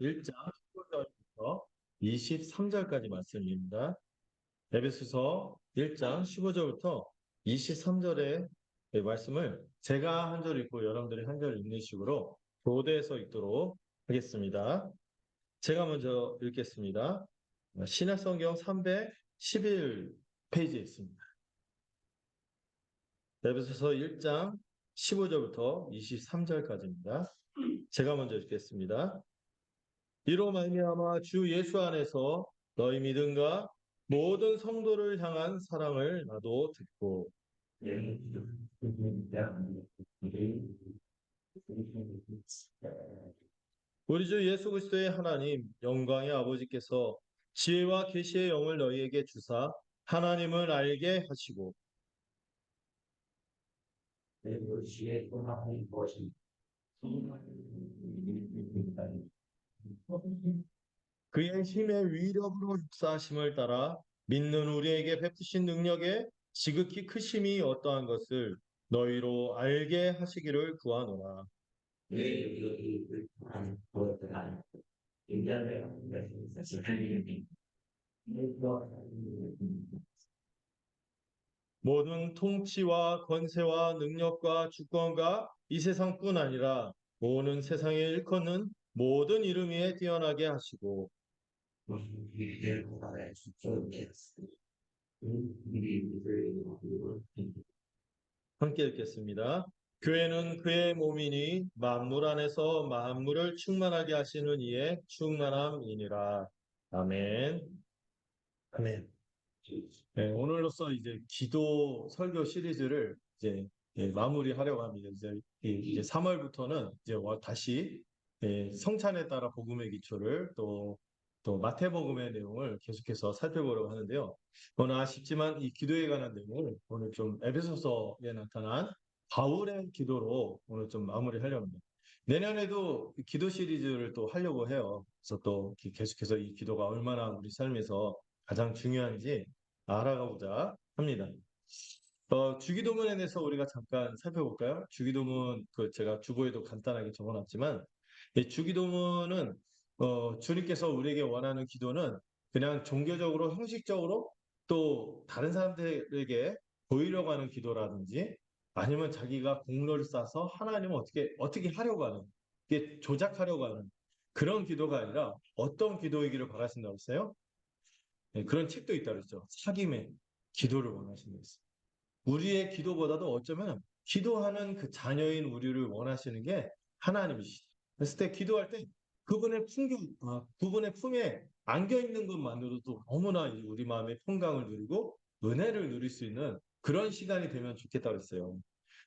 1장 15절부터 23절까지 말씀입니다. 에베소서 1장 15절부터 23절의 말씀을 제가 한 절 읽고 여러분들이 한 절 읽는 식으로 교대해서 읽도록 하겠습니다. 제가 먼저 읽겠습니다. 신약성경 311페이지에 있습니다. 에베소서 1장 15절부터 23절까지입니다. 제가 먼저 읽겠습니다. 이로 말미암아 주 예수 안에서 너희 믿음과 모든 성도를 향한 사랑을 나도 듣고 우리 주 예수 그리스도의 하나님 영광의 아버지께서 지혜와 계시의 영을 너희에게 주사 하나님을 알게 하시고 그의 힘의 위력으로 역사하심을 따라 믿는 우리에게 베푸신 능력의 지극히 크심이 어떠한 것을 너희로 알게 하시기를 구하노라. 모든 통치와 권세와 능력과 주권과 이 세상뿐 아니라 오는 세상에 일컫는 모든 이름 위에 뛰어나게 하시고 함께 읽겠습니다. 교회는 그의 몸이니 만물 안에서 만물을 충만하게 하시는 이의 충만함이니라. 아멘. 아멘. 네, 오늘로써 이제 기도 설교 시리즈를 이제 마무리하려고 합니다. 이제 3월부터는 이제 다시 성찬에 따라 복음의 기초를 또 마태복음의 내용을 계속해서 살펴보려고 하는데요. 오늘 아쉽지만 이 기도에 관한 내용을 오늘 좀 에베소서에 나타난 바울의 기도로 오늘 좀 마무리하려고 합니다. 내년에도 기도 시리즈를 또 하려고 해요. 그래서 또 계속해서 이 기도가 얼마나 우리 삶에서 가장 중요한지 알아가고자 합니다. 주기도문에 대해서 우리가 잠깐 살펴볼까요? 주기도문 제가 주보에도 간단하게 적어놨지만 주기도문은 주님께서 우리에게 원하는 기도는 그냥 종교적으로 형식적으로 또 다른 사람들에게 보이려고 하는 기도라든지 아니면 자기가 공로를 쌓아서 하나님을 어떻게 하려고 하는 이게 조작하려고 하는 그런 기도가 아니라 어떤 기도이기를 바라신다고 했어요? 네, 그런 책도 있다 그랬죠. 사김의 기도를 원하시는 것이. 우리의 기도보다도 어쩌면 기도하는 그 자녀인 우리를 원하시는 게 하나님이시죠. 그랬을 때 기도할 때 그분의 품에 안겨 있는 것만으로도 너무나 우리 마음의 평강을 누리고 은혜를 누릴 수 있는 그런 시간이 되면 좋겠다고 했어요.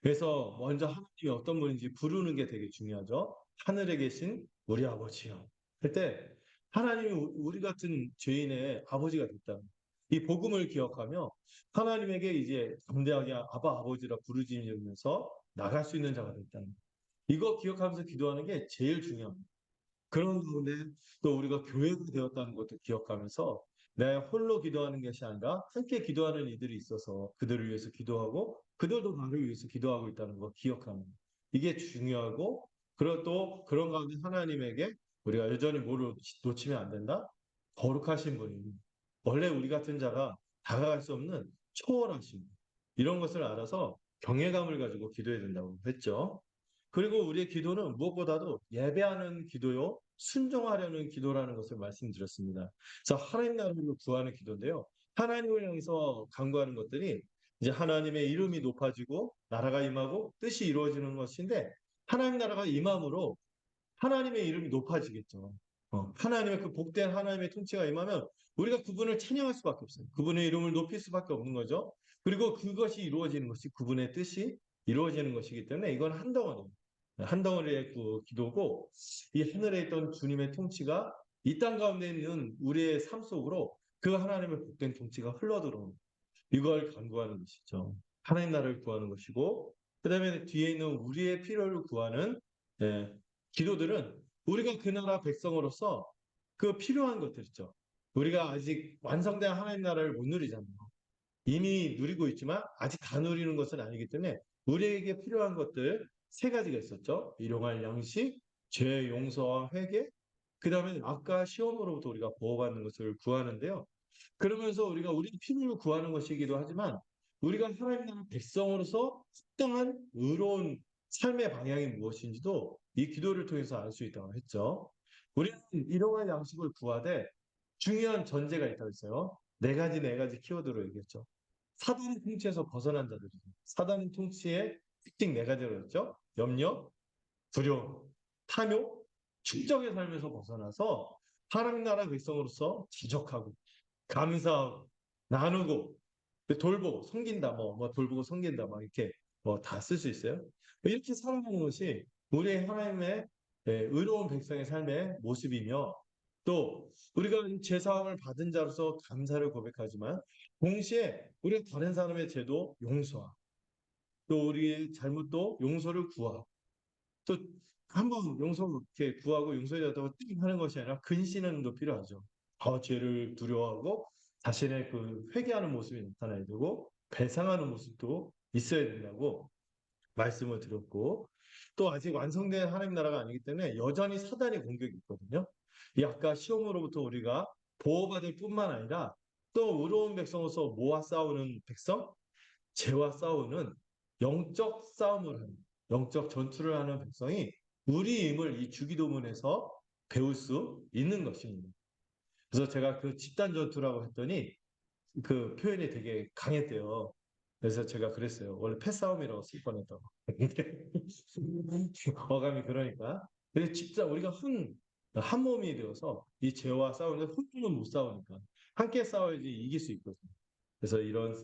그래서 먼저 하나님이 어떤 분인지 부르는 게 되게 중요하죠. 하늘에 계신 우리 아버지요. 그때 하나님이 우리 같은 죄인의 아버지가 됐다. 이 복음을 기억하며 하나님에게 이제 담대하게 아바 아버지라 부르짖으면서 나갈 수 있는 자가 됐다. 이거 기억하면서 기도하는 게 제일 중요합니다. 그런 가운데 또 우리가 교회가 되었다는 것도 기억하면서 내 홀로 기도하는 것이 아니라 함께 기도하는 이들이 있어서 그들을 위해서 기도하고 그들도 나를 위해서 기도하고 있다는 거 기억하는 이게 중요하고 그리고 또 그런 가운데 하나님에게 우리가 여전히 뭐를 놓치면 안 된다? 거룩하신 분이 원래 우리 같은 자가 다가갈 수 없는 초월하신 이런 것을 알아서 경외감을 가지고 기도해야 된다고 했죠. 그리고 우리의 기도는 무엇보다도 예배하는 기도요, 순종하려는 기도라는 것을 말씀드렸습니다. 그래서 하나님 나라를 구하는 기도인데요. 하나님을 향해서 간구하는 것들이 이제 하나님의 이름이 높아지고 나라가 임하고 뜻이 이루어지는 것인데 하나님 나라가 임함으로 하나님의 이름이 높아지겠죠. 하나님의 그 복된 하나님의 통치가 임하면 우리가 그분을 찬양할 수밖에 없어요. 그분의 이름을 높일 수밖에 없는 거죠. 그리고 그것이 이루어지는 것이 그분의 뜻이 이루어지는 것이기 때문에 이건 한 덩어리. 한 덩어리의 그 기도고 이 하늘에 있던 주님의 통치가 이 땅 가운데 있는 우리의 삶 속으로 그 하나님의 복된 통치가 흘러들어오는 이걸 간구하는 것이죠. 하나님 나라를 구하는 것이고 그 다음에 뒤에 있는 우리의 필요를 구하는 예, 기도들은 우리가 그 나라 백성으로서 그 필요한 것들 있죠. 우리가 아직 완성된 하나님 나라를 못 누리잖아요. 이미 누리고 있지만 아직 다 누리는 것은 아니기 때문에 우리에게 필요한 것들 세 가지가 있었죠. 일용할 양식, 죄 용서와 회개, 그 다음에 아까 시험으로부터 우리가 보호받는 것을 구하는데요. 그러면서 우리가 우리 필요를 구하는 것이기도 하지만 우리가 하나님 나라 백성으로서 합당한 의로운 삶의 방향이 무엇인지도 이 기도를 통해서 알 수 있다고 했죠. 우리는 이러한 양식을 구하되 중요한 전제가 있다고 했어요. 네 가지 키워드로 얘기했죠. 사단의 통치에서 벗어난 자들이죠. 사단의 통치의 특징 네 가지로 했죠. 염려, 두려움, 탐욕, 축적의 삶에서 벗어나서 하나님 나라 백성으로서 지적하고 감사하고 나누고 돌보고 섬긴다 뭐 돌보고 섬긴다 막 이렇게 뭐 다 쓸 수 있어요. 이렇게 살아가는 것이 우리의 하나님의 의로운 백성의 삶의 모습이며 또 우리가 제사함을 받은 자로서 감사를 고백하지만 동시에 우리가 다른 사람의 죄도 용서하고 또 우리의 잘못도 용서를 구하고 또 한 번 용서 이렇게 구하고 용서해줬다고 띵 하는 것이 아니라 근신은 또 필요하죠. 더 죄를 두려워하고 자신의 그 회개하는 모습이 나타나야 되고 배상하는 모습도 있어야 된다고 말씀을 드렸고 또 아직 완성된 하나님 나라가 아니기 때문에 여전히 사단의 공격이 있거든요. 이 아까 시험으로부터 우리가 보호받을 뿐만 아니라 또 의로운 백성으로서 모아 싸우는 백성, 죄와 싸우는 영적 싸움을 하는 영적 전투를 하는 백성이 우리임을 이 주기도문에서 배울 수 있는 것입니다. 그래서 제가 그 집단 전투라고 했더니 그 표현이 되게 강했대요. 그래서 제가 그랬어요. 원래 패싸움이라고 쓸 뻔했다고. 어감이 그러니까. 근데 진짜 우리가 한 몸이 되어서 이 죄와 싸우는데 혼자는 못 싸우니까 함께 싸워야지 이길 수 있거든요. 그래서 이런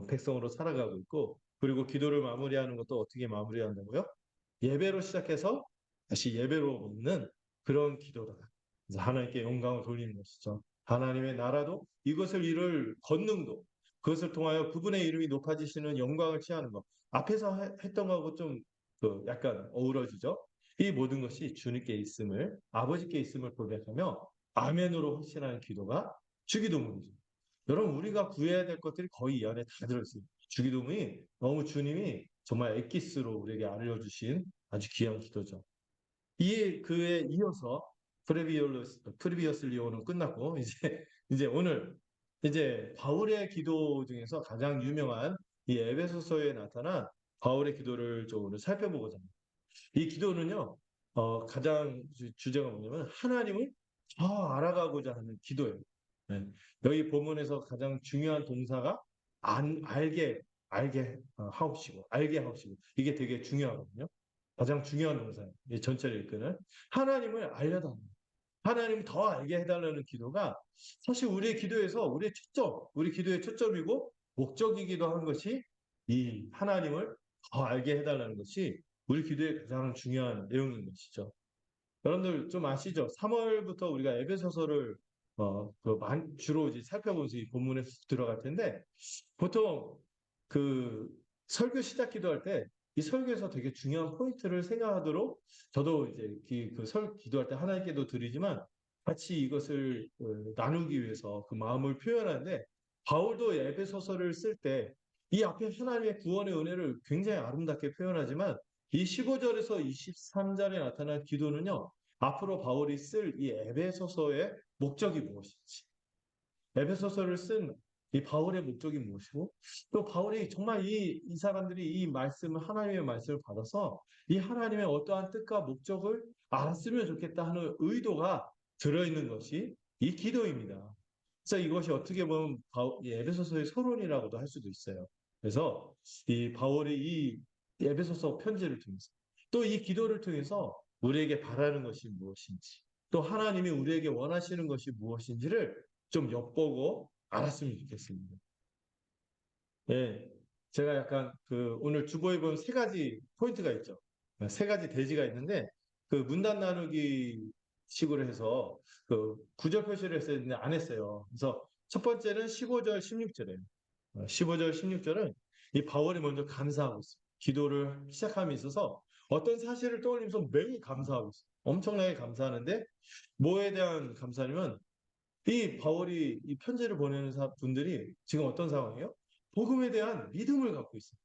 백성으로 살아가고 있고 그리고 기도를 마무리하는 것도 어떻게 마무리한다고요? 예배로 시작해서 다시 예배로 먹는 그런 기도다. 그래서 하나님께 영광을 돌리는 것이죠. 하나님의 나라도 이것을 이룰 권능도 그것을 통하여 그분의 이름이 높아지시는 영광을 취하는 것. 앞에서 했던 거하고 좀그 약간 어우러지죠. 이 모든 것이 주님께 있음을 아버지께 있음을 고백하며 아멘으로 확신하는 기도가 주기도문이죠. 여러분 우리가 구해야 될 것들이 거의 이 안에 다 들어있어요. 주기도문이 너무 주님이 정말 엑기스로 우리에게 알려주신 아주 귀한 기도죠. 이 그에 이어서 프레비어스 리오는 끝났고 이제 오늘 이제 바울의 기도 중에서 가장 유명한 이 에베소서에 나타난 바울의 기도를 좀 오늘 살펴보고자 합니다. 이 기도는요 가장 주제가 뭐냐면 하나님을 더 알아가고자 하는 기도예요. 네. 여기 본문에서 가장 중요한 동사가 하옵시고 알게 하옵시고 이게 되게 중요하거든요. 가장 중요한 동사예요. 이 전체를 이끄는 하나님을 알려달라. 하나님 더 알게 해달라는 기도가 사실 우리의 기도에서 우리 기도의 초점이고 목적이기도 한 것이 이 하나님을 더 알게 해달라는 것이 우리 기도의 가장 중요한 내용인 것이죠. 여러분들 좀 아시죠? 3월부터 우리가 에베소서를 주로 이제 살펴보면서 이 본문에 들어갈 텐데 보통 그 설교 시작 기도할 때 이 설교에서 되게 중요한 포인트를 생각하도록 저도 이제 기도할 때 하나님께도 드리지만 같이 이것을 나누기 위해서 그 마음을 표현하는데 바울도 에베소서를 쓸 때 이 앞에 하나님의 구원의 은혜를 굉장히 아름답게 표현하지만 이 15절에서 23절에 나타난 기도는요. 앞으로 바울이 쓸 이 에베소서의 목적이 무엇인지 에베소서를 쓴 이 바울의 목적이 무엇이고 또 바울이 정말 이 사람들이 이 말씀을 하나님의 말씀을 받아서 이 하나님의 어떠한 뜻과 목적을 알았으면 좋겠다 하는 의도가 들어있는 것이 이 기도입니다. 그래서 이것이 어떻게 보면 이 에베소서의 서론이라고도 할 수도 있어요. 그래서 이 바울이 이 에베소서 편지를 통해서 또 이 기도를 통해서 우리에게 바라는 것이 무엇인지 또 하나님이 우리에게 원하시는 것이 무엇인지를 좀 엿보고 알았으면 좋겠습니다. 예, 제가 약간 오늘 주보에 보면 세 가지 포인트가 있죠. 세 가지 대지가 있는데 그 문단 나누기 식으로 해서 그 구절 표시를 했어야 되는데 안 했어요. 그래서 첫 번째는 15절, 16절이에요. 15절, 16절은 이 바울이 먼저 감사하고 있어요. 기도를 시작함에 있어서 어떤 사실을 떠올리면서 매우 감사하고 있어요. 엄청나게 감사하는데 뭐에 대한 감사냐면 이 바울이 이 편지를 보내는 분들이 지금 어떤 상황이에요? 복음에 대한 믿음을 갖고 있어요.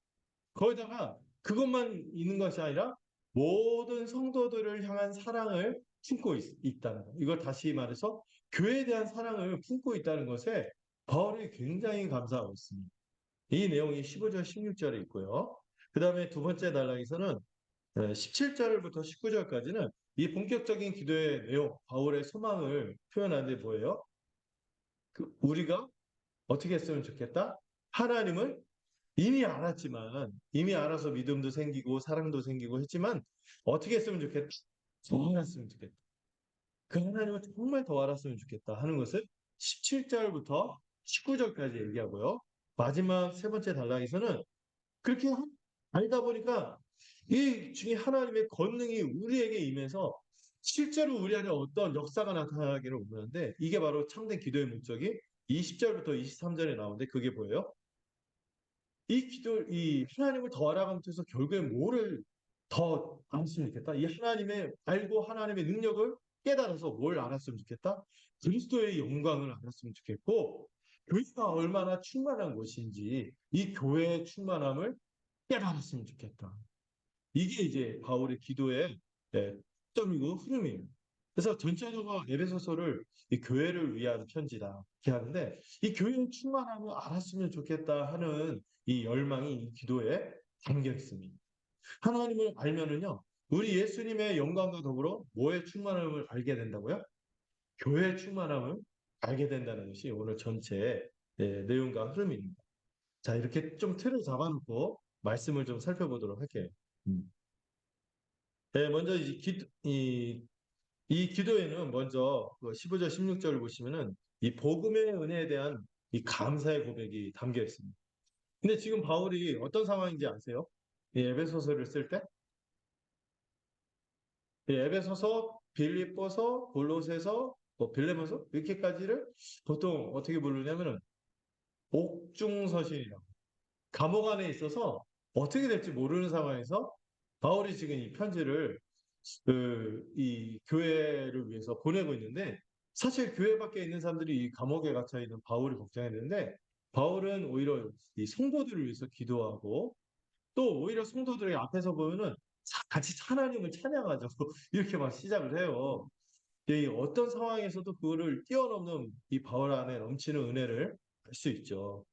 거기다가 그것만 있는 것이 아니라 모든 성도들을 향한 사랑을 품고 있다는 거. 이걸 다시 말해서 교회에 대한 사랑을 품고 있다는 것에 바울이 굉장히 감사하고 있습니다. 이 내용이 15절, 16절에 있고요. 그 다음에 두 번째 단락에서는 17절부터 19절까지는 이 본격적인 기도의 내용, 바울의 소망을 표현하는데 뭐예요? 우리가 어떻게 했으면 좋겠다? 하나님을 이미 알았지만, 이미 알아서 믿음도 생기고 사랑도 생기고 했지만 어떻게 했으면 좋겠다? 더 알았으면 좋겠다. 그 하나님을 정말 더 알았으면 좋겠다 하는 것을 17절부터 19절까지 얘기하고요. 마지막 세 번째 단락에서는 그렇게 알다 보니까 이 중에 하나님의 권능이 우리에게 임해서 실제로 우리 안에 어떤 역사가 나타나기를 원하는데 이게 바로 참된 기도의 목적이 20절부터 23절에 나오는데 그게 뭐예요? 이 하나님을 더 알아가면서 결국에 뭐를 더 알았으면 좋겠다? 이 하나님의 알고 하나님의 능력을 깨달아서 뭘 알았으면 좋겠다? 그리스도의 영광을 알았으면 좋겠고 교회가 얼마나 충만한 것인지 이 교회의 충만함을 깨달았으면 좋겠다. 이게 이제 바울의 기도의 점이고 흐름이에요. 그래서 전체적으로 에베소서를 이 교회를 위한 편지다 이렇게 하는데 이 교회의 충만함을 알았으면 좋겠다 하는 이 열망이 이 기도에 담겨 있습니다. 하나님을 알면은요, 우리 예수님의 영광과 더불어 뭐의 충만함을 알게 된다고요? 교회의 충만함을 알게 된다는 것이 오늘 전체의 내용과 흐름입니다. 자, 이렇게 좀 틀을 잡아놓고 말씀을 좀 살펴보도록 할게요. 음. 네, 먼저 이 기도에는 먼저 그 15절, 16절을 보시면은 이 복음의 은혜에 대한 이 감사의 고백이 담겨 있습니다. 근데 지금 바울이 어떤 상황인지 아세요? 이 에베소서를 쓸 때? 이 에베소서, 빌립보서, 골로새서, 뭐 빌레몬서 이렇게까지를 보통 어떻게 부르냐면은 옥중서신이라고. 감옥 안에 있어서 어떻게 될지 모르는 상황에서 바울이 지금 이 편지를 이 교회를 위해서 보내고 있는데 사실 교회 밖에 있는 사람들이 이 감옥에 갇혀 있는 바울을 걱정했는데 바울은 오히려 이 성도들을 위해서 기도하고 또 오히려 성도들의 앞에서 보면은 같이 하나님을 찬양하죠. 이렇게 막 시작을 해요. 이 어떤 상황에서도 그거를 뛰어넘는 이 바울 안에 넘치는 은혜를 알 수 있죠.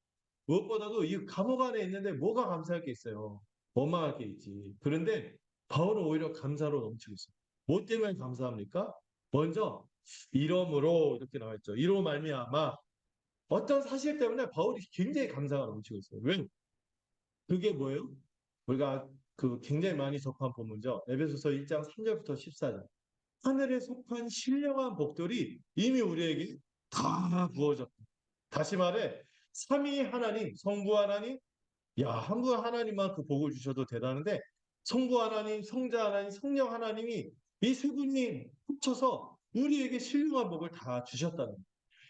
무엇보다도 이 감옥 안에 있는데 뭐가 감사할 게 있어요. 원망할 게 있지. 그런데 바울은 오히려 감사로 넘치고 있어요. 뭐 때문에 감사합니까? 먼저 이러므로 이렇게 나와 있죠. 이로 말미암아 어떤 사실 때문에 바울이 굉장히 감사가 넘치고 있어요. 왜? 그게 뭐예요? 우리가 그 굉장히 많이 접한 본문이죠. 에베소서 1장 3절부터 14절. 하늘에 속한 신령한 복들이 이미 우리에게 다 부어졌다. 다시 말해 삼위 하나님, 성부 하나님, 야, 한 분 하나님만 그 복을 주셔도 대단한데 성부 하나님, 성자 하나님, 성령 하나님이 이 세 분이 합쳐서 우리에게 신령한 복을 다 주셨다는 거예요.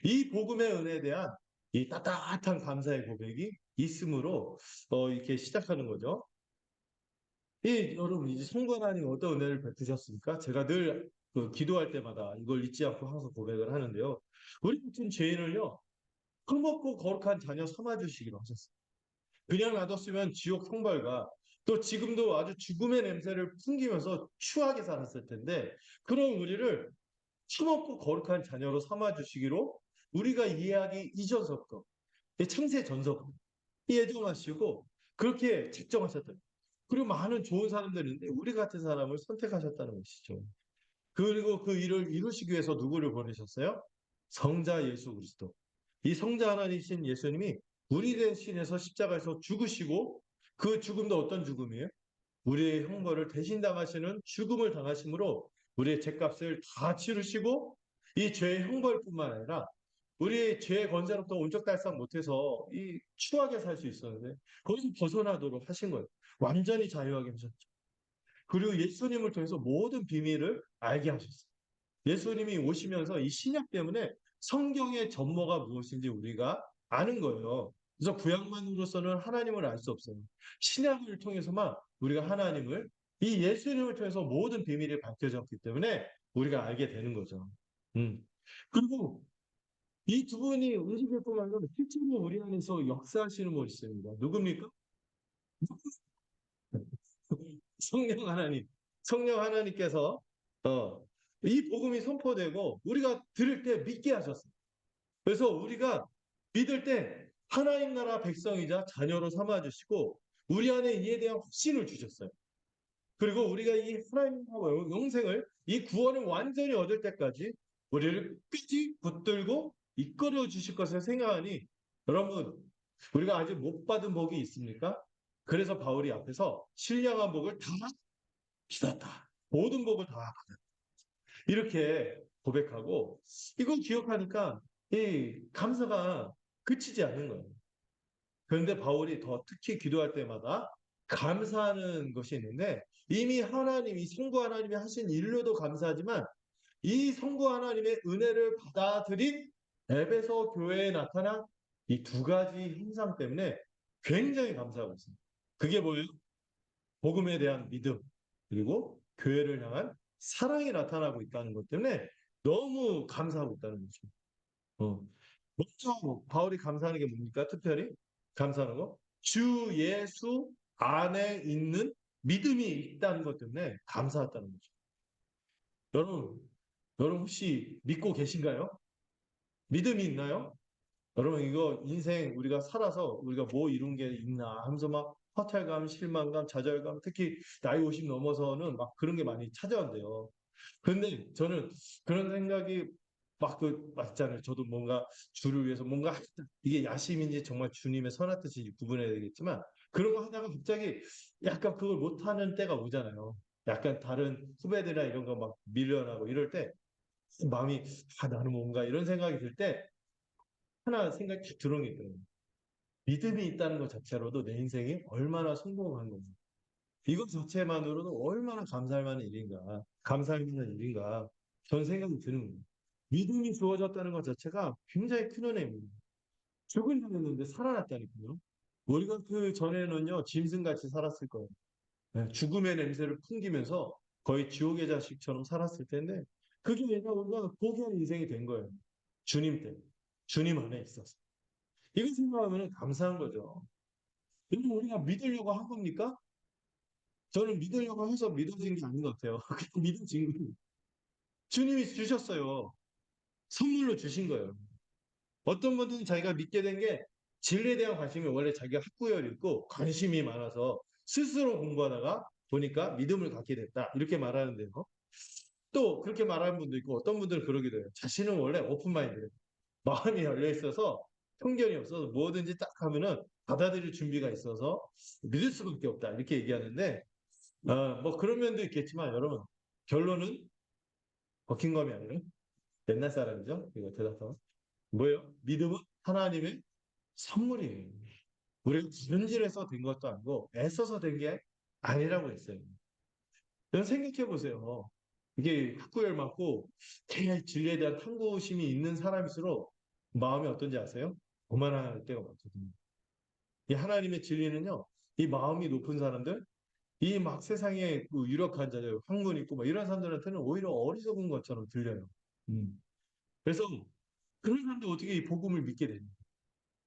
이 복음의 은혜에 대한 이 따뜻한 감사의 고백이 있음으로 이렇게 시작하는 거죠. 여러분 이제 성부 하나님 어떤 은혜를 베푸셨습니까? 제가 늘 그 기도할 때마다 이걸 잊지 않고 항상 고백을 하는데요. 우리 같은 죄인을요, 흙먹고 거룩한 자녀 삼아 주시기로 하셨어요. 그냥 놔뒀으면 지옥 형벌과 또 지금도 아주 죽음의 냄새를 풍기면서 추하게 살았을 텐데 그런 우리를 힘없고 거룩한 자녀로 삼아 주시기로 우리가 이해하기 이전서부터 창세 전서부터 예정하시고 그렇게 책정하셨다. 그리고 많은 좋은 사람들인데 우리 같은 사람을 선택하셨다는 것이죠. 그리고 그 일을 이루시기 위해서 누구를 보내셨어요? 성자 예수 그리스도. 이 성자 하나님이신 예수님이 우리 대신해서 십자가에서 죽으시고 그 죽음도 어떤 죽음이에요? 우리의 형벌을 대신 당하시는 죽음을 당하심으로 우리의 죄값을 다 치르시고 이 죄의 형벌뿐만 아니라 우리의 죄의 권세로부터 온적 달성 못해서 이 추하게 살 수 있었는데 거기서 벗어나도록 하신 거예요. 완전히 자유하게 하셨죠. 그리고 예수님을 통해서 모든 비밀을 알게 하셨어요. 예수님이 오시면서 이 신약 때문에 성경의 전모가 무엇인지 우리가 아는 거예요. 그래서 구약만으로서는 하나님을 알 수 없어요. 신약을 통해서만 우리가 하나님을 이 예수님을 통해서 모든 비밀이 밝혀졌기 때문에 우리가 알게 되는 거죠. 그리고 이 두 분이 움직일 뿐만 아니라 실제로 우리 안에서 역사하시는 분이 있습니다. 누굽니까? 성령 하나님. 성령 하나님께서 이 복음이 선포되고 우리가 들을 때 믿게 하셨어요. 그래서 우리가 믿을 때 하나님 나라 백성이자 자녀로 삼아주시고 우리 안에 이에 대한 확신을 주셨어요. 그리고 우리가 이 하나님과 영생을 이 구원을 완전히 얻을 때까지 우리를 끝이 붙들고 이끌어 주실 것을 생각하니 여러분 우리가 아직 못 받은 복이 있습니까? 그래서 바울이 앞에서 신령한 복을 다 받았다. 모든 복을 다 받았다. 이렇게 고백하고 이걸 기억하니까 이 감사가 그치지 않는 거예요. 그런데 바울이 더 특히 기도할 때마다 감사하는 것이 있는데 이미 하나님이 성부 하나님이 하신 일로도 감사하지만 이 성부 하나님의 은혜를 받아들인 에베소 교회에 나타난 이 두 가지 현상 때문에 굉장히 감사하고 있습니다. 그게 뭐예요? 복음에 대한 믿음 그리고 교회를 향한 사랑이 나타나고 있다는 것 때문에 너무 감사하고 있다는 거죠. 어. 먼저 바울이 감사하는 게 뭡니까? 특별히 감사하는 거? 주 예수 안에 있는 믿음이 있다는 것 때문에 감사했다는 거죠. 여러분, 여러분 혹시 믿고 계신가요? 믿음이 있나요? 여러분 이거 인생 우리가 살아서 우리가 뭐 이룬 게 있나 하면서 막 허탈감, 실망감, 좌절감 특히 나이 50 넘어서는 막 그런 게 많이 찾아온대요. 그런데 저는 그런 생각이 막 그 맞잖아요. 저도 뭔가 주를 위해서 뭔가 이게 야심인지 정말 주님의 선한 뜻인지 구분해야 되겠지만 그런 거 하다가 갑자기 약간 그걸 못하는 때가 오잖아요. 약간 다른 후배들이나 이런 거 막 밀려나고 이럴 때 마음이 아 나는 뭔가 이런 생각이 들 때 하나 생각이 딱 들어오는 게 있거든요. 믿음이 있다는 것 자체로도 내 인생이 얼마나 성공한 건가. 이것 자체만으로도 얼마나 감사할 만한 일인가. 감사할 만한 일인가. 저는 생각이 드는 거예요. 믿음이 주어졌다는 것 자체가 굉장히 큰 은혜입니다. 죽은 줄 알았는데 살아났다니까요. 우리가 그 전에는요, 짐승같이 살았을 거예요. 네, 죽음의 냄새를 풍기면서 거의 지옥의 자식처럼 살았을 텐데, 그게 내가 우리가 포기한 인생이 된 거예요. 주님 때문에. 주님 안에 있어서. 이거 생각하면 감사한 거죠. 여러분, 우리가 믿으려고 한 겁니까? 저는 믿으려고 해서 믿어진 게 아닌 것 같아요. 그냥 믿어진 거예요. 주님이 주셨어요. 선물로 주신 거예요. 어떤 분들은 자기가 믿게 된 게 진리에 대한 관심이 원래 자기가 학구열이 있고 관심이 많아서 스스로 공부하다가 보니까 믿음을 갖게 됐다. 이렇게 말하는데요. 또 그렇게 말하는 분도 있고 어떤 분들은 그러기도 해요. 자신은 원래 오픈마인드예요. 마음이 열려 있어서 편견이 없어서 뭐든지 딱 하면은 받아들일 준비가 있어서 믿을 수밖에 없다. 이렇게 얘기하는데 뭐 그런 면도 있겠지만 여러분 결론은 버킹엄이 아니라 옛날 사람이죠. 이거 대답하면 뭐예요? 믿음은 하나님의 선물이에요. 우리가 변질해서 된 것도 아니고 애써서 된 게 아니라고 했어요. 여러분 생각해 보세요. 이게 학구열 많고 제일 진리에 대한 탐구심이 있는 사람일수록 마음이 어떤지 아세요? 오만할 때가 많거든요. 이 하나님의 진리는요. 이 마음이 높은 사람들, 이 막 세상에 그 유력한 자들, 학문 있고 막 이런 사람들한테는 오히려 어리석은 것처럼 들려요. 음. 그래서 그런 사람들 어떻게 이 복음을 믿게 됩니까?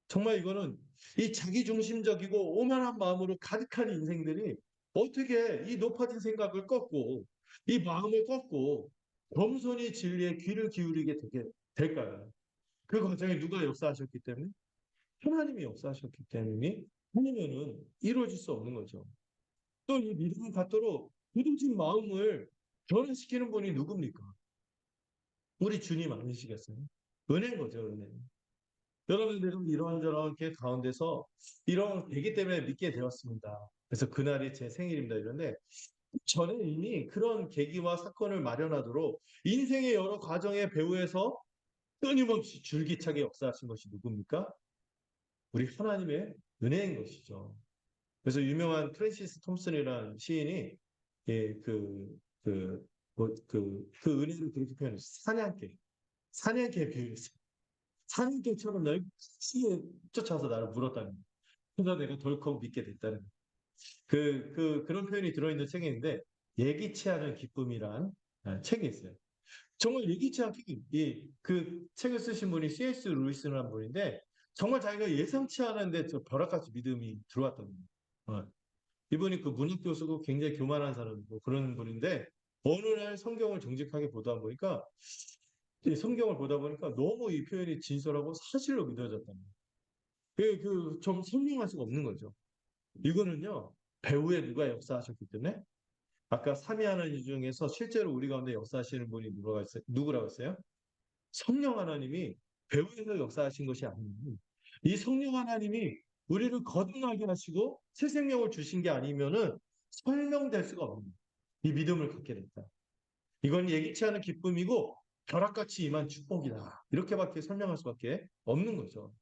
정말 이거는 이 자기중심적이고 오만한 마음으로 가득한 인생들이 어떻게 이 높아진 생각을 꺾고 이 마음을 꺾고 겸손히 진리에 귀를 기울이게 되게 될까요? 그 과정에 누가 역사하셨기 때문에? 하나님이 역사하셨기 때문에 아니면은 이루어질 수 없는 거죠. 또 이 믿음을 갖도록 굳어진 마음을 변화시키는 분이 누굽니까? 우리 주님 아니시겠어요? 은혜인 거죠, 은혜. 여러분들은 이런저런 게 가운데서 이런 계기 때문에 믿게 되었습니다. 그래서 그날이 제 생일입니다. 이런데 저는 이미 그런 계기와 사건을 마련하도록 인생의 여러 과정의 배후에서 끊임없이 줄기차게 역사하신 것이 누굽니까? 우리 하나님의 은혜인 것이죠. 그래서 유명한 프랜시스 톰슨이라는 시인이 예, 그 은혜를 그렇게 표현했어요. 사냥개에 비유했어요. 사냥개처럼 날 시에 쫓아서 나를 물었다는 거예요. 그래서 내가 덜컥 믿게 됐다는 거예요. 그런 표현이 들어있는 책인데, 예기치 않은 기쁨이란 책이 있어요. 정말 예기치 않게, 그 책을 쓰신 분이 C.S. 루이스라는 분인데, 정말 자기가 예상치 않은데 저 벼락같이 믿음이 들어왔던 거예요. 이분이 그 문학 교수고 굉장히 교만한 사람이고 그런 분인데, 어느 날 성경을 정직하게 보다 보니까 이 성경을 보다 보니까 너무 이 표현이 진솔하고 사실로 믿어졌다. 좀 설명할 수가 없는 거죠. 이거는요, 배후에 누가 역사하셨기 때문에 아까 삼위 하나님 중에서 실제로 우리 가운데 역사하시는 분이 누구라고 했어요? 성령 하나님이 배후에서 역사하신 것이 아니에요. 이 성령 하나님이 우리를 거듭나게 하시고 새 생명을 주신 게 아니면은 설명될 수가 없는 이 믿음을 갖게 됐다. 이건 예기치 않은 기쁨이고 벼락같이 임한 축복이다. 이렇게밖에 설명할 수밖에 없는 거죠.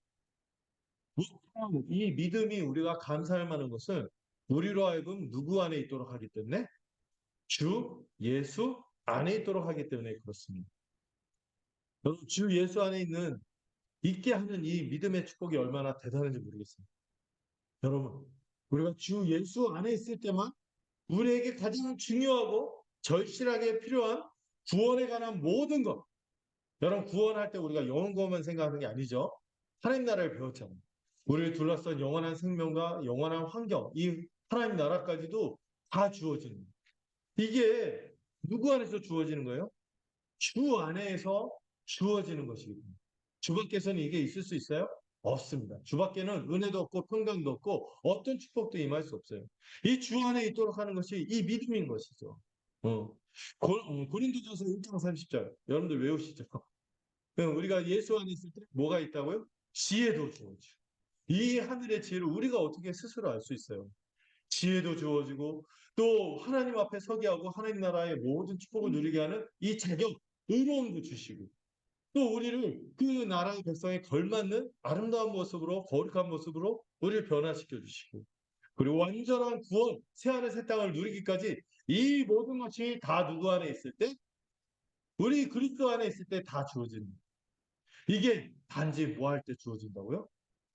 이 믿음이 우리가 감사할 만한 것은 우리로 하여금 누구 안에 있도록 하기 때문에 주 예수 안에 있도록 하기 때문에 그렇습니다. 여러분, 주 예수 안에 있게 하는 이 믿음의 축복이 얼마나 대단한지 모르겠습니다. 여러분, 우리가 주 예수 안에 있을 때만 우리에게 가장 중요하고 절실하게 필요한 구원에 관한 모든 것. 여러분, 구원할 때 우리가 영원 구원만 생각하는 게 아니죠. 하나님 나라를 배웠잖아요. 우리를 둘러싼 영원한 생명과 영원한 환경, 이 하나님 나라까지도 다 주어지는 거예요. 이게 누구 안에서 주어지는 거예요? 주 안에서 주어지는 것이거든요. 주 밖에서는 이게 있을 수 있어요? 없습니다. 주 밖에는 은혜도 없고 평강도 없고 어떤 축복도 임할 수 없어요. 이 주 안에 있도록 하는 것이 이 믿음인 것이죠. 고린도전서 1장 30절 여러분들 외우시죠? 우리가 예수 안에 있을 때 뭐가 있다고요? 지혜도 주어지고 이 하늘의 지혜를 우리가 어떻게 스스로 알 수 있어요? 지혜도 주어지고 또 하나님 앞에 서게 하고 하나님 나라의 모든 축복을 누리게 하는 이 자격, 의로움도 주시고 또 우리를 그 나라의 백성에 걸맞는 아름다운 모습으로 거룩한 모습으로 우리를 변화시켜 주시고 그리고 완전한 구원, 새하늘 새 땅을 누리기까지 이 모든 것이 다 누구 안에 있을 때 우리 그리스도 안에 있을 때 다 주어집니다. 이게 단지 뭐 할 때 주어진다고요?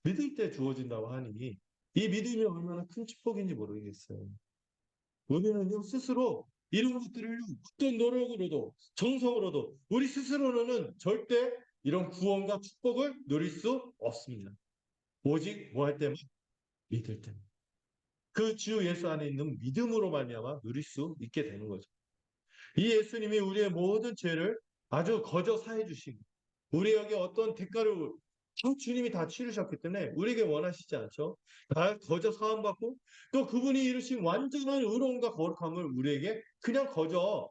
믿을 때 주어진다고 하니 이 믿음이 얼마나 큰 축복인지 모르겠어요. 우리는요 스스로 이런 것들을 어떤 노력으로도 정성으로도 우리 스스로는 절대 이런 구원과 축복을 누릴 수 없습니다. 오직 뭐 할 때만 믿을 때. 그 주 예수 안에 있는 믿음으로 말미암아 누릴 수 있게 되는 거죠. 이 예수님이 우리의 모든 죄를 아주 거저 사해 주시고 우리에게 어떤 대가를 주님이 다 치르셨기 때문에 우리에게 원하시지 않죠. 다 거저 사함받고 또 그분이 이루신 완전한 의로움과 거룩함을 우리에게 그냥 거저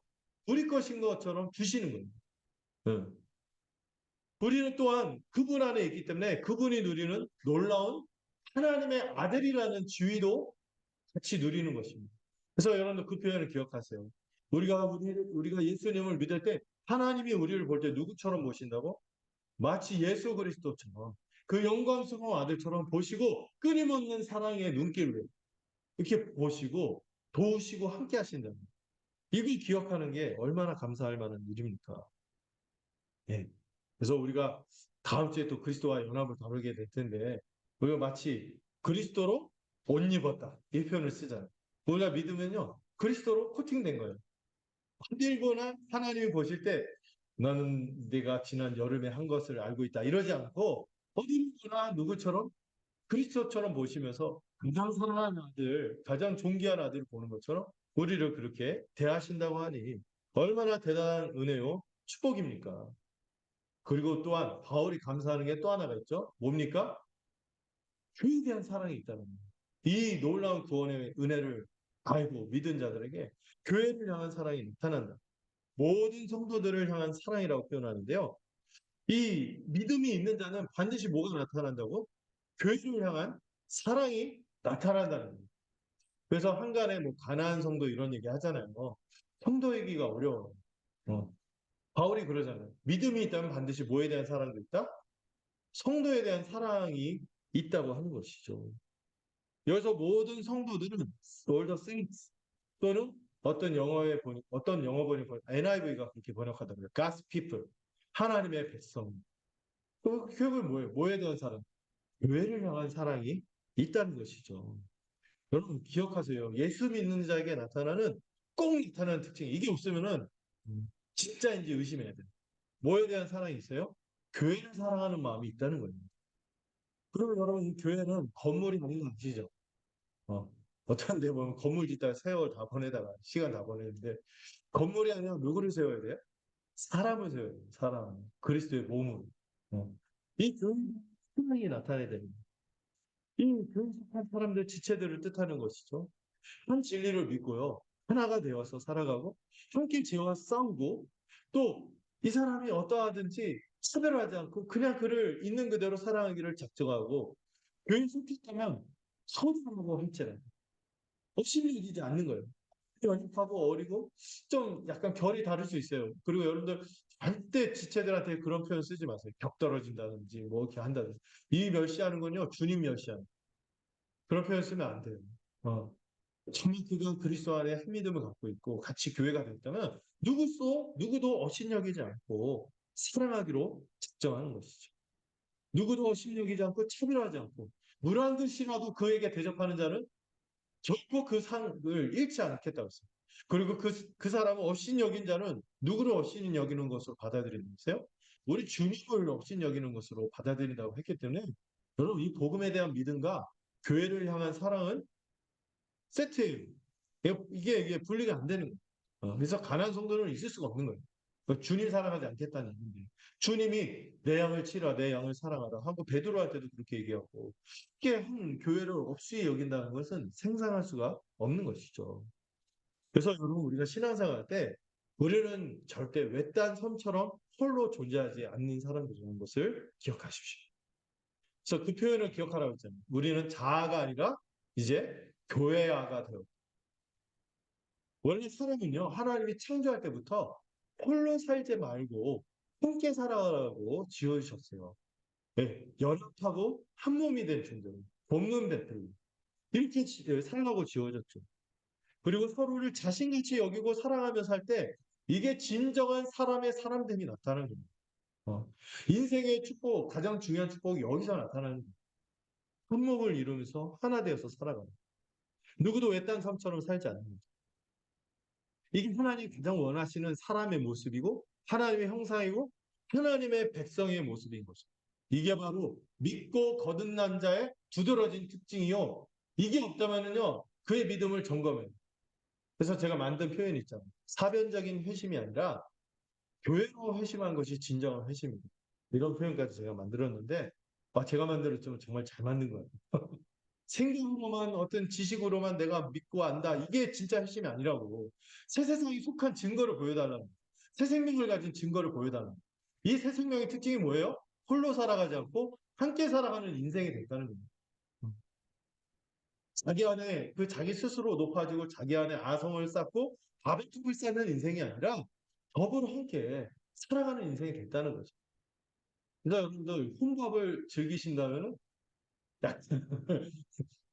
우리 것인 것처럼 주시는 거예요. 응. 우리는 또한 그분 안에 있기 때문에 그분이 누리는 놀라운 하나님의 아들이라는 지위도 같이 누리는 것입니다. 그래서 여러분들 그 표현을 기억하세요. 우리가 예수님을 믿을 때 하나님이 우리를 볼 때 누구처럼 보신다고? 마치 예수 그리스도처럼 그 영광스러운 아들처럼 보시고 끊임없는 사랑의 눈길로 이렇게 보시고 도우시고 함께 하신다는 이걸 기억하는 게 얼마나 감사할 만한 일입니까? 예. 그래서 우리가 다음 주에 또 그리스도와 연합을 다루게 될 텐데 우리가 마치 그리스도로 옷 입었다 이 표현을 쓰잖아요. 우리가 믿으면요 그리스도로 코팅된 거예요. 힘들거나 하나님이 보실 때 나는 내가 지난 여름에 한 것을 알고 있다 이러지 않고 어디나 누구처럼 그리스도처럼 보시면서 가장 사랑하는 아들, 가장 존귀한 아들을 보는 것처럼 우리를 그렇게 대하신다고 하니 얼마나 대단한 은혜요 축복입니까? 그리고 또한 바울이 감사하는 게 또 하나가 있죠. 뭡니까? 교회에 대한 사랑이 있다는 거예요. 이 놀라운 구원의 은혜를 알고 믿은 자들에게 교회를 향한 사랑이 나타난다. 모든 성도들을 향한 사랑이라고 표현하는데요. 이 믿음이 있는 자는 반드시 뭐가 나타난다고? 교회를 향한 사랑이 나타난다는 거예요. 그래서 한간에 뭐 가난한 성도 이런 얘기 하잖아요. 성도 얘기가 어려워요. 어. 바울이 그러잖아요. 믿음이 있다면 반드시 뭐에 대한 사랑도 있다? 성도에 대한 사랑이 있다고 하는 것이죠. 여기서 모든 성도들은 all the saints 또는 어떤 영어 번역 NIV가 그렇게 번역하더라고요. God's people 하나님의 백성. 그 교육은 뭐예요? 뭐에 대한 사랑? 교회를 향한 사랑이 있다는 것이죠. 여러분 기억하세요. 예수 믿는 자에게 나타나는 꼭 나타나는 특징 이게 없으면은 진짜인지 의심해야 돼요. 뭐에 대한 사랑이 있어요? 교회를 사랑하는 마음이 있다는 거예요. 그러면 여러분 이 교회는 건물이 아닌 거 아시죠? 어. 어떤 데 보면 건물 짓다가 세월 다 보내다가 시간 다 보내는데 건물이 아니라 누구를 세워야 돼요? 사람을 세워야 돼요. 사람. 그리스도의 몸을. 어. 이 교회는 분명히 나타내야 됩니다. 이 교회 속한 사람들 지체들을 뜻하는 것이죠. 한 진리를 믿고요. 하나가 되어서 살아가고 함께 지어와 싸우고 또 이 사람이 어떠하든지 차별하지 않고 그냥 그를 있는 그대로 사랑하기를 작정하고 교회에 속했다면 서운하고 할지라도 없이 여기지 않는 거예요. 연습하고 어리고 좀 약간 결이 다를 수 있어요. 그리고 여러분들 절대 지체들한테 그런 표현 쓰지 마세요. 격 떨어진다든지 뭐 이렇게 한다든지. 이 멸시하는 건요. 주님 멸시하는 그런 표현 쓰면 안 돼요. 어. 정말 그가 그리스도 안에 한 믿음을 갖고 있고 같이 교회가 됐다면 누구도 업신여기지 않고 사랑하기로 작정하는 것이죠. 누구도 업신여기지 않고 차별하지 않고 물 한 듯이라도 그에게 대접하는 자는 결코 그 상을 잃지 않겠다고 했어요. 그리고 그 사람은 업신 여긴 자는 누구를 업신 여기는 것으로 받아들이는 거세요? 우리 주님을 업신 여기는 것으로 받아들인다고 했기 때문에 여러분 이 복음에 대한 믿음과 교회를 향한 사랑은 세트예요. 이게 분리가 안 되는 거예요. 그래서 가난한 성도는 있을 수가 없는 거예요. 주님 사랑하지 않겠다는 얘기인데 주님이 내 양을 치라 내 양을 사랑하라 하고 베드로한테도 그렇게 얘기하고 이게 한 교회를 없이 여긴다는 것은 생산할 수가 없는 것이죠. 그래서 여러분 우리가 신앙생활 할 때 우리는 절대 외딴 섬처럼 홀로 존재하지 않는 사람들이라는 것을 기억하십시오. 그래서 그 표현을 기억하라고 했잖아요. 우리는 자아가 아니라 이제 교회아가 되어 원래 사람은요, 하나님이 창조할 때부터 홀로 살지 말고 함께 살아라고 지어주셨어요. 네, 연합하고 한 몸이 된 존재로, 복는 배틀. 이렇게 살라고 지어졌죠. 그리고 서로를 자신같이 여기고 사랑하며 살 때, 이게 진정한 사람의 사람됨이 나타나는 겁니다. 어. 인생의 축복, 가장 중요한 축복이 여기서 나타나는 거예요. 한 몸을 이루면서 하나 되어서 살아가는 거예요. 누구도 외딴 삶처럼 살지 않는 거죠. 이게 하나님이 가장 원하시는 사람의 모습이고 하나님의 형상이고 하나님의 백성의 모습인 거죠. 이게 바로 믿고 거듭난 자의 두드러진 특징이요. 이게 없다면요 그의 믿음을 점검해요. 그래서 제가 만든 표현이 있잖아요. 사변적인 회심이 아니라 교회로 회심한 것이 진정한 회심입니다. 이런 표현까지 제가 만들었는데 제가 만들었지만 정말 잘 만든 거예요. 생각으로만 어떤 지식으로만 내가 믿고 안다. 이게 진짜 핵심이 아니라고. 새 세상에 속한 증거를 보여달라는. 새 생명을 가진 증거를 보여달라는. 이 새 생명의 특징이 뭐예요? 홀로 살아가지 않고 함께 살아가는 인생이 됐다는 겁니다. 자기 안에 그 자기 스스로 높아지고 자기 안에 아성을 쌓고 바벨탑을 쌓는 인생이 아니라 더불어 함께 살아가는 인생이 됐다는 거죠. 그래서 여러분들 혼밥을 즐기신다면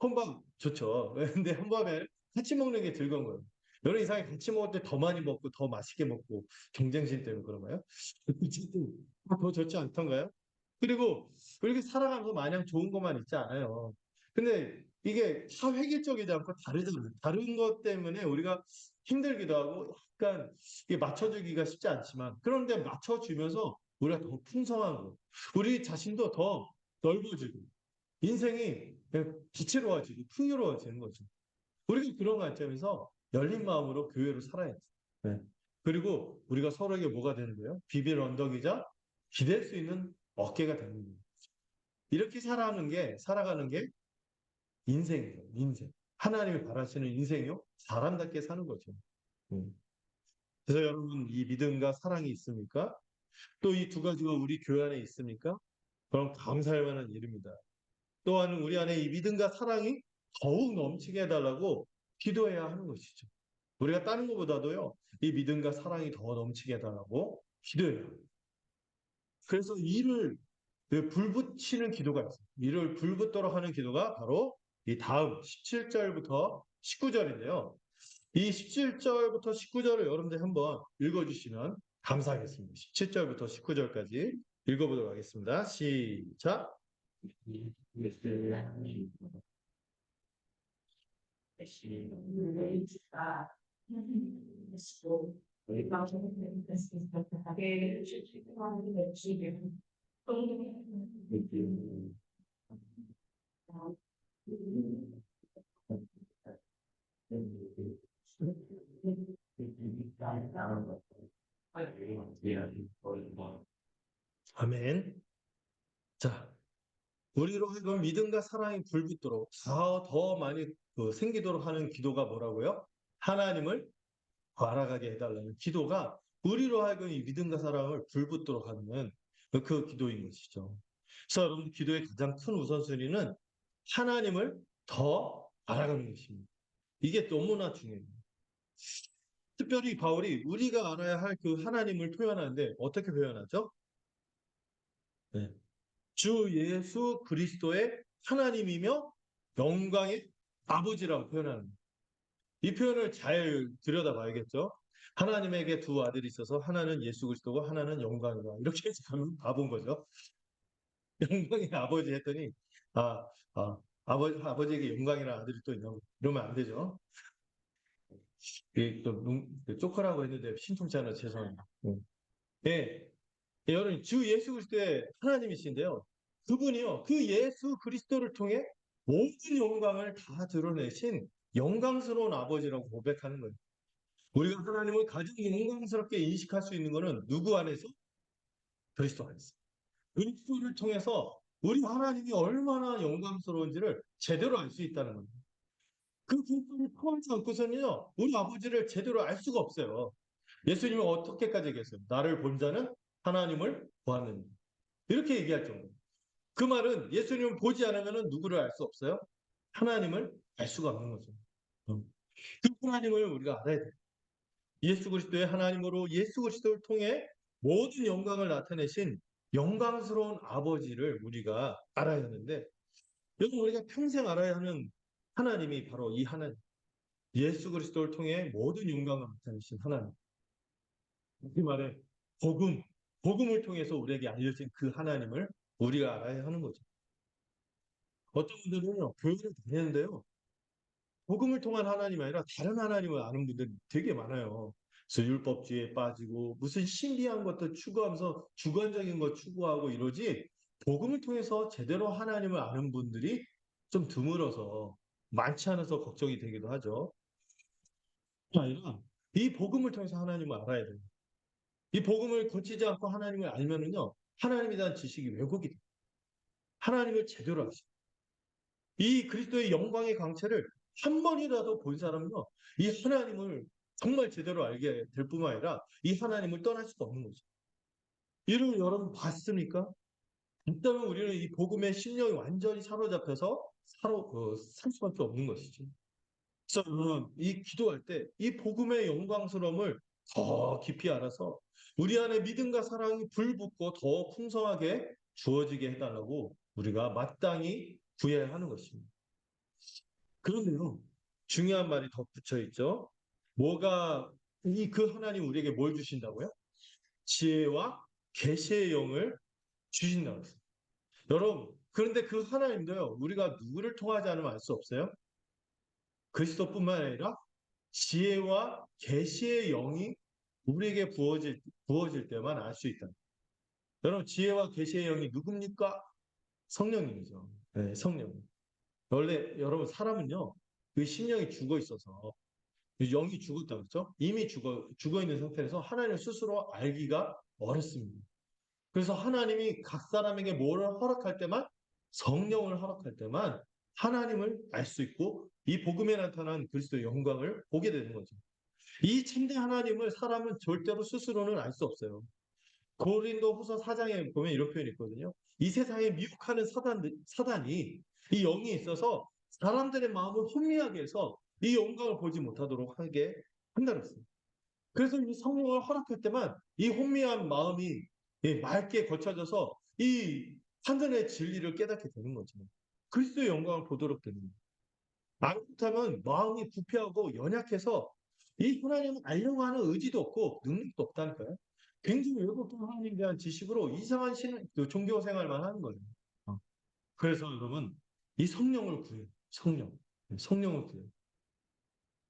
혼밥 좋죠. 근데 혼밥에 같이 먹는 게 즐거운 거예요. 여러 이상하게 같이 먹을 때 더 많이 먹고 더 맛있게 먹고 경쟁심 때문에 그런가요? 어쨌든 더 좋지 않던가요? 그리고 이렇게 살아가면서 마냥 좋은 것만 있지 않아요. 근데 이게 다 획일적이지 않고 다르잖아요. 다른 것 때문에 우리가 힘들기도 하고 약간 이게 맞춰주기가 쉽지 않지만 그런데 맞춰주면서 우리가 더 풍성한 거, 우리 자신도 더 넓어지고 인생이 지혜로워지고 풍요로워지는 거죠. 우리가 그런 관점에서 열린 마음으로 교회로 살아야 돼. 네. 그리고 우리가 서로에게 뭐가 되는 거예요? 비빌 언덕이자 기댈 수 있는 어깨가 되는 거예요. 이렇게 살아가는 게 인생이에요. 인생. 하나님이 바라시는 인생이요. 사람답게 사는 거죠. 음. 그래서 여러분 이 믿음과 사랑이 있습니까? 또 이 두 가지가 우리 교회 안에 있습니까? 그럼 감사할 만한 일입니다. 또한 우리 안에 이 믿음과 사랑이 더욱 넘치게 해달라고 기도해야 하는 것이죠. 우리가 다른 것보다도요, 이 믿음과 사랑이 더 넘치게 해달라고 기도해요. 그래서 이를 불붙이는 기도가 있어요. 이를 불붙도록 하는 기도가 바로 이 다음 17절부터 19절인데요. 이 17절부터 19절을 여러분들 한번 읽어주시면 감사하겠습니다. 17절부터 19절까지 읽어보도록 하겠습니다. 시작. 아멘. 자, 우리로 하여금 믿음과 사랑이 불붙도록 더 많이 생기도록 하는 기도가 뭐라고요? 하나님을 알아가게 해달라는 기도가 우리로 하여금 이 믿음과 사랑을 불붙도록 하는 그 기도인 것이죠. 그래서 여러분 기도의 가장 큰 우선순위는 하나님을 더 알아가는 것입니다. 이게 너무나 중요해요. 특별히 바울이 우리가 알아야 할 그 하나님을 표현하는데 어떻게 표현하죠? 네. 주 예수 그리스도의 하나님이며 영광의 아버지라고 표현하는 거예요. 이 표현을 잘 들여다봐야겠죠. 하나님에게 두 아들이 있어서 하나는 예수 그리스도고 하나는 영광이다. 이렇게 해서 가본 거죠. 영광의 아버지 했더니 아, 아버지에게 영광이라는 아들이 또 있나 이러면 안 되죠. 쪼커라고 했는데 신통치 않아 죄송합니다. 예, 여러분 주 예수 그리스도의 하나님이신데요. 그분이요, 그 예수 그리스도를 통해 모든 영광을 다 드러내신 영광스러운 아버지라고 고백하는 거예요. 우리가 하나님을 가장 영광스럽게 인식할 수 있는 것은 누구 안에서? 그리스도 안에서. 그리스도를 통해서 우리 하나님이 얼마나 영광스러운지를 제대로 알 수 있다는 겁니다. 그 그리스도를 통하지 않고서는요, 우리 아버지를 제대로 알 수가 없어요. 예수님은 어떻게까지 얘기했어요? 나를 본 자는 하나님을 보았느니. 이렇게 얘기할 정도. 그 말은 예수님을 보지 않으면 누구를 알 수 없어요? 하나님을 알 수가 없는 거죠. 그 하나님을 우리가 알아야 돼요. 예수 그리스도의 하나님으로 예수 그리스도를 통해 모든 영광을 나타내신 영광스러운 아버지를 우리가 알아야 하는데, 여러분 우리가 평생 알아야 하는 하나님이 바로 이 하나님, 예수 그리스도를 통해 모든 영광을 나타내신 하나님. 그 말에 복음을 통해서 우리에게 알려진 그 하나님을 우리가 알아야 하는 거죠. 어떤 분들은요, 교회를 다니는데요, 복음을 통한 하나님이 아니라 다른 하나님을 아는 분들이 되게 많아요. 그래서 율법주의에 빠지고 무슨 신비한 것도 추구하면서 주관적인 것 추구하고 이러지 복음을 통해서 제대로 하나님을 아는 분들이 좀 드물어서 많지 않아서 걱정이 되기도 하죠. 그게 아니라 이 복음을 통해서 하나님을 알아야 돼요. 이 복음을 고치지 않고 하나님을 알면은요, 하나님에 대한 지식이 왜곡이 돼요. 하나님을 제대로 아시죠. 이 그리스도의 영광의 강체를 한 번이라도 본 사람은요, 이 하나님을 정말 제대로 알게 될 뿐만 아니라 이 하나님을 떠날 수가 없는 거죠. 이를 여러분 봤습니까? 있다면 우리는 이 복음의 심령이 완전히 사로잡혀서 살 수밖에 없는 것이죠. 그래서 여러분, 이 기도할 때 이 복음의 영광스러움을 더 깊이 알아서 우리 안에 믿음과 사랑이 불붙고 더 풍성하게 주어지게 해달라고 우리가 마땅히 구해야 하는 것입니다. 그런데요, 중요한 말이 더 붙여 있죠. 그 하나님 우리에게 뭘 주신다고요? 지혜와 계시의 영을 주신다고 했어요. 여러분, 그런데 그 하나님도요, 우리가 누구를 통하지 않으면 알 수 없어요? 그리스도뿐만 아니라 지혜와 계시의 영이 우리에게 부어질 때만 알 수 있다. 여러분, 지혜와 계시의 영이 누굽니까? 성령님이죠. 네, 성령. 원래 여러분 사람은요, 그 심령이 죽어 있어서 영이 죽었다 그랬죠? 이미 죽어 있는 상태에서 하나님을 스스로 알기가 어렵습니다. 그래서 하나님이 각 사람에게 뭐를 허락할 때만 성령을 허락할 때만 하나님을 알 수 있고 이 복음에 나타난 그리스도의 영광을 보게 되는 거죠. 이 참된 하나님을 사람은 절대로 스스로는 알 수 없어요. 고린도 후서 4장에 보면 이런 표현이 있거든요. 이 세상에 미혹하는 사단이 이 영이 있어서 사람들의 마음을 혼미하게 해서 이 영광을 보지 못하도록 하게 한다고 했어요. 그래서 이 성령을 허락할 때만 이 혼미한 마음이 맑게 거쳐져서 이 하늘의 진리를 깨닫게 되는 거죠. 그리스도의 영광을 보도록 되는 거예요. 안 그렇다면 마음이 부패하고 연약해서 이 하나님을 알려고 하는 의지도 없고 능력도 없다니까요. 굉장히 왜곡된 하나님에 대한 지식으로 이상한 종교 생활만 하는 거예요. 어. 그래서 여러분 이 성령을 구해요. 성령을 구해요.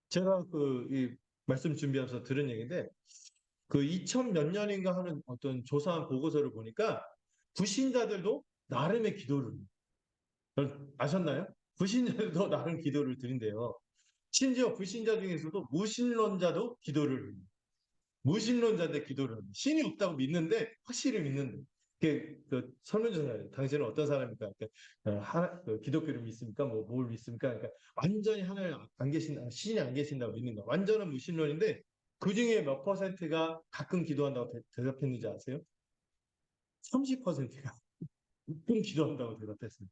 제가 이 말씀 준비하면서 들은 얘기인데 그 2000 몇 년인가 하는 어떤 조사한 보고서를 보니까 불신자들도 나름의 기도를 아셨나요? 불신자들도 나름 기도를 드린대요. 심지어 불신자 중에서도 무신론자도 기도를 해요. 무신론자인데 기도를 합니다. 신이 없다고 믿는데 확실히 믿는데 설문조사예요. 당신은 어떤 사람입니까? 기독교를 믿습니까? 뭐 뭘 믿습니까? 그러니까 완전히 하나님 안 계신다, 신이 안 계신다고 믿는가? 완전한 무신론인데 그 중에 몇 퍼센트가 가끔 기도한다고 대답했는지 아세요? 30%가 가끔 기도한다고 대답했어요.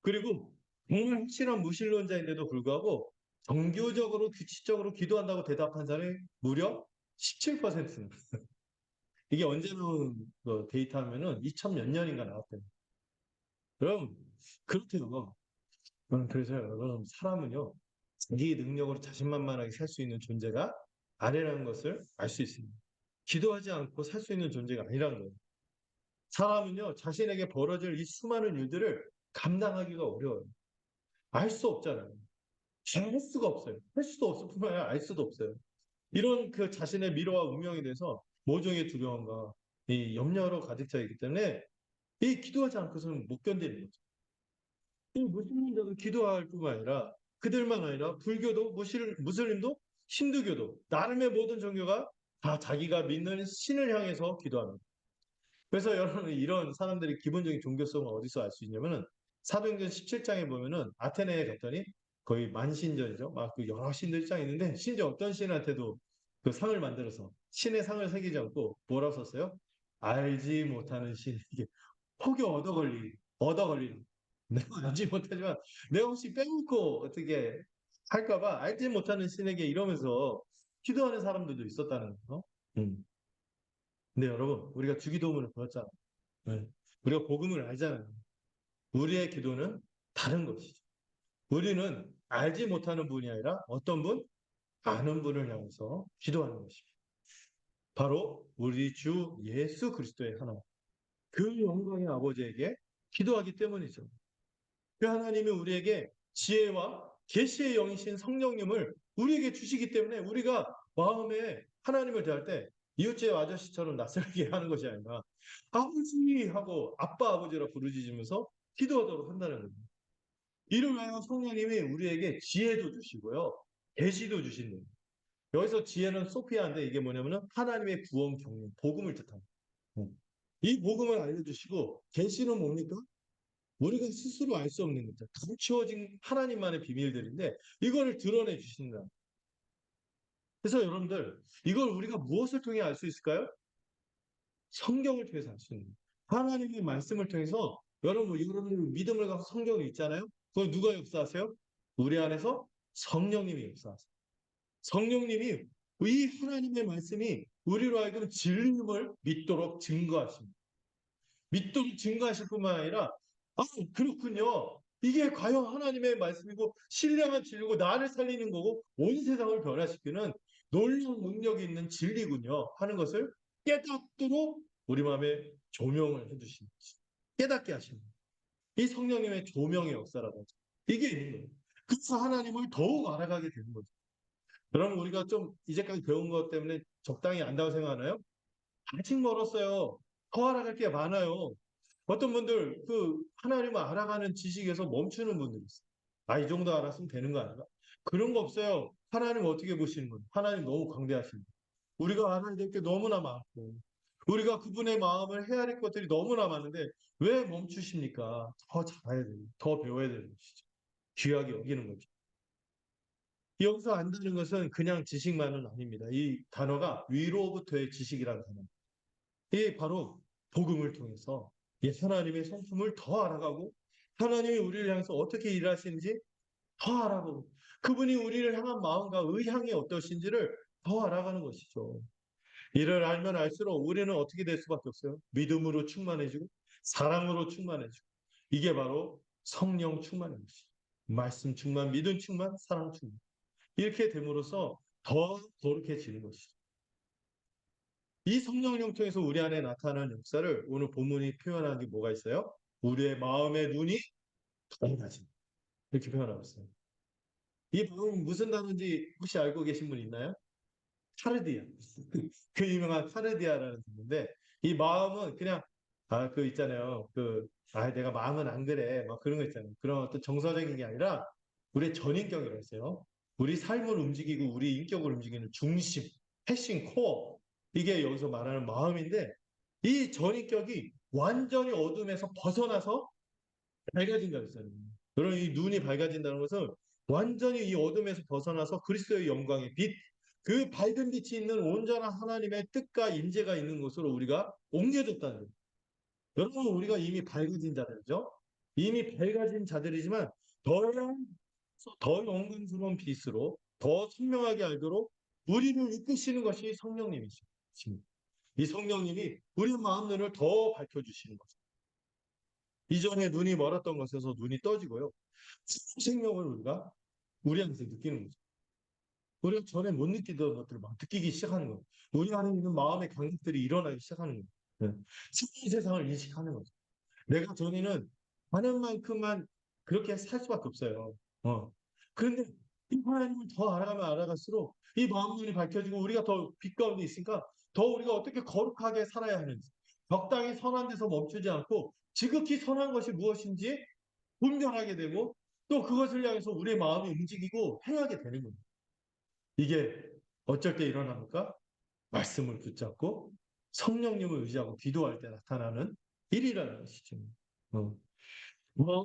그리고 정말 확실한 무신론자인데도 불구하고 정교적으로 규칙적으로 기도한다고 대답한 사람이 무려 17%입니다. 이게 언제 나온 데이터 하면은 2000 몇 년인가 나왔대요. 그럼 그렇대요. 저는 그래서 여러분 사람은요 자기 능력으로 자신만만하게 살 수 있는 존재가 아니라는 것을 알 수 있습니다. 기도하지 않고 살 수 있는 존재가 아니라는 거예요. 사람은요 자신에게 벌어질 이 수많은 일들을 감당하기가 어려워요. 알 수 없잖아요. 잘 할 수가 없어요. 할 수도 없을 뿐만 아니라 알 수도 없어요. 이런 그 자신의 미래와 운명에 대해서 모종의 두려움과 이 염려로 가득 차 있기 때문에 이 기도하지 않고서는 못 견디는 거죠. 이 무슬림들도 기도할 뿐만 아니라 그들만 아니라 불교도 무슬림도 힌두교도 나름의 모든 종교가 다 자기가 믿는 신을 향해서 기도하는 거예요. 그래서 여러분 이런 사람들의 기본적인 종교성을 어디서 알 수 있냐면은 사도행전 17장에 보면은 아테네에 갔더니 거의 만신전이죠. 막 그 여러 신들 장 있는데 심지어 어떤 신한테도 그 상을 만들어서 신의 상을 새기지 않고 뭐라고 썼어요? 알지 못하는 신에게 혹여 얻어 걸리 내가 알지 못하지만 내가 혹시 빼놓고 어떻게 할까봐 알지 못하는 신에게 이러면서 기도하는 사람들도 있었다는 거죠. 음. 근데 여러분 우리가 주기도문을 배웠잖아요. 네. 우리가 복음을 알잖아요. 우리의 기도는 다른 것이죠. 우리는 알지 못하는 분이 아니라 어떤 분? 아는 분을 향해서 기도하는 것입니다. 바로 우리 주 예수 그리스도의 하나님. 그 영광의 아버지에게 기도하기 때문이죠. 그 하나님이 우리에게 지혜와 계시의 영이신 성령님을 우리에게 주시기 때문에 우리가 마음에 하나님을 대할 때 이웃집 아저씨처럼 낯설게 하는 것이 아니라 아버지 하고 아빠 아버지라 부르짖으면서 기도하도록 한다는 겁니다. 이를 위하여 성령님이 우리에게 지혜도 주시고요. 계시도 주시는 여기서 지혜는 소피아인데 이게 뭐냐면은 하나님의 구원 경륜, 복음을 뜻합니다. 이 복음을 알려주시고 계시는 뭡니까? 우리가 스스로 알 수 없는 것들, 감추어진 하나님만의 비밀들인데 이거를 드러내 주신다. 그래서 여러분들 이걸 우리가 무엇을 통해 알 수 있을까요? 성경을 통해서 알 수 있는 거예요. 하나님의 말씀을 통해서 여러분 믿음을 갖고 성경을 읽잖아요. 그걸 누가 역사하세요? 우리 안에서 성령님이 역사하세요. 성령님이 이 하나님의 말씀이 우리로 하여금 진리임을 믿도록 증거하십니다. 믿도록 증거하실 뿐만 아니라 아 그렇군요. 이게 과연 하나님의 말씀이고 신령한 진리고 나를 살리는 거고 온 세상을 변화시키는 놀라운 능력이 있는 진리군요 하는 것을 깨닫도록 우리 마음에 조명을 해주신 거죠. 깨닫게 하십니다. 이 성령님의 조명의 역사라고 하죠. 이게 있는 거예요. 그래서 하나님을 더욱 알아가게 되는 거죠. 그럼 우리가 좀 이제까지 배운 것 때문에 적당히 안다고 생각하나요? 아직 멀었어요. 더 알아갈 게 많아요. 어떤 분들 그 하나님을 알아가는 지식에서 멈추는 분들이 있어요. 아, 이 정도 알았으면 되는 거 아닌가? 그런 거 없어요. 하나님 어떻게 보시는 거예요? 하나님 너무 광대하십니다. 우리가 알아야 될 게 너무나 많고 우리가 그분의 마음을 헤아릴 것들이 너무나 많은데 왜 멈추십니까? 더 잘해야 돼요. 더 배워야 되는 것이죠. 귀하게 여기는 거죠. 여기서 안다는 것은 그냥 지식만은 아닙니다. 이 단어가 위로부터의 지식이라는 단어. 이게 바로 복음을 통해서 이 하나님의 성품을 더 알아가고 하나님이 우리를 향해서 어떻게 일하시는지 더 알아보고 그분이 우리를 향한 마음과 의향이 어떠신지를 더 알아가는 것이죠. 이를 알면 알수록 우리는 어떻게 될 수밖에 없어요. 믿음으로 충만해지고 사랑으로 충만해지고 이게 바로 성령 충만인 것이죠. 말씀 충만, 믿음 충만, 사랑 충만. 이렇게 됨으로써 더 거룩해지는 것이죠. 이 성령님 통해서 우리 안에 나타나는 역사를 오늘 본문이 표현한 게 뭐가 있어요? 우리의 마음의 눈이 밝아진 이렇게 표현하고 있어요. 이 마음은 무슨 단어인지 혹시 알고 계신 분 있나요? 카르디아. 그 유명한 카르디아라는 단어인데 이 마음은 그냥 그 있잖아요. 내가 마음은 안 그래. 막 그런 거 있잖아요. 그런 어떤 정서적인 게 아니라 우리의 전인격이라고 했어요. 우리 삶을 움직이고 우리 인격을 움직이는 중심, 핵심, 코어. 이게 여기서 말하는 마음인데 이 전인격이 완전히 어둠에서 벗어나서 밝아진다고 했어요. 여러분, 이 눈이 밝아진다는 것은 완전히 이 어둠에서 벗어나서 그리스도의 영광의 빛, 그 밝은 빛이 있는 온전한 하나님의 뜻과 인재가 있는 곳으로 우리가 옮겨졌다는 거예요. 여러분, 우리가 이미 밝아진 자들이죠. 이미 밝아진 자들이지만 더, 더 영광스러운 빛으로 더 선명하게 알도록 우리를 이끄시는 것이 성령님이십니다. 이 성령님이 우리 마음 눈을 더 밝혀주시는 거죠. 이전에 눈이 멀었던 것에서 눈이 떠지고요. 생명을 우리가 우리 안에서 느끼는 거죠. 우리가 전에 못 느끼던 것들을 막 느끼기 시작하는 거예요. 우리 안에 있는 마음의 감각들이 일어나기 시작하는 거예요. 네. 새로운 세상을 인식하는 거죠. 내가 전에는 하는 만큼만 그렇게 살 수밖에 없어요. 그런데 이 하나님을 더 알아가면 알아갈수록 이 마음 눈이 밝혀지고 우리가 더 빛 가운데 있으니까 더 우리가 어떻게 거룩하게 살아야 하는지, 적당히 선한 데서 멈추지 않고 지극히 선한 것이 무엇인지 분별하게 되고 또 그것을 향해서 우리의 마음이 움직이고 행하게 되는 겁니다. 이게 어쩔 때 일어납니까? 말씀을 붙잡고 성령님을 의지하고 기도할 때 나타나는 일이라는 것이죠. 어.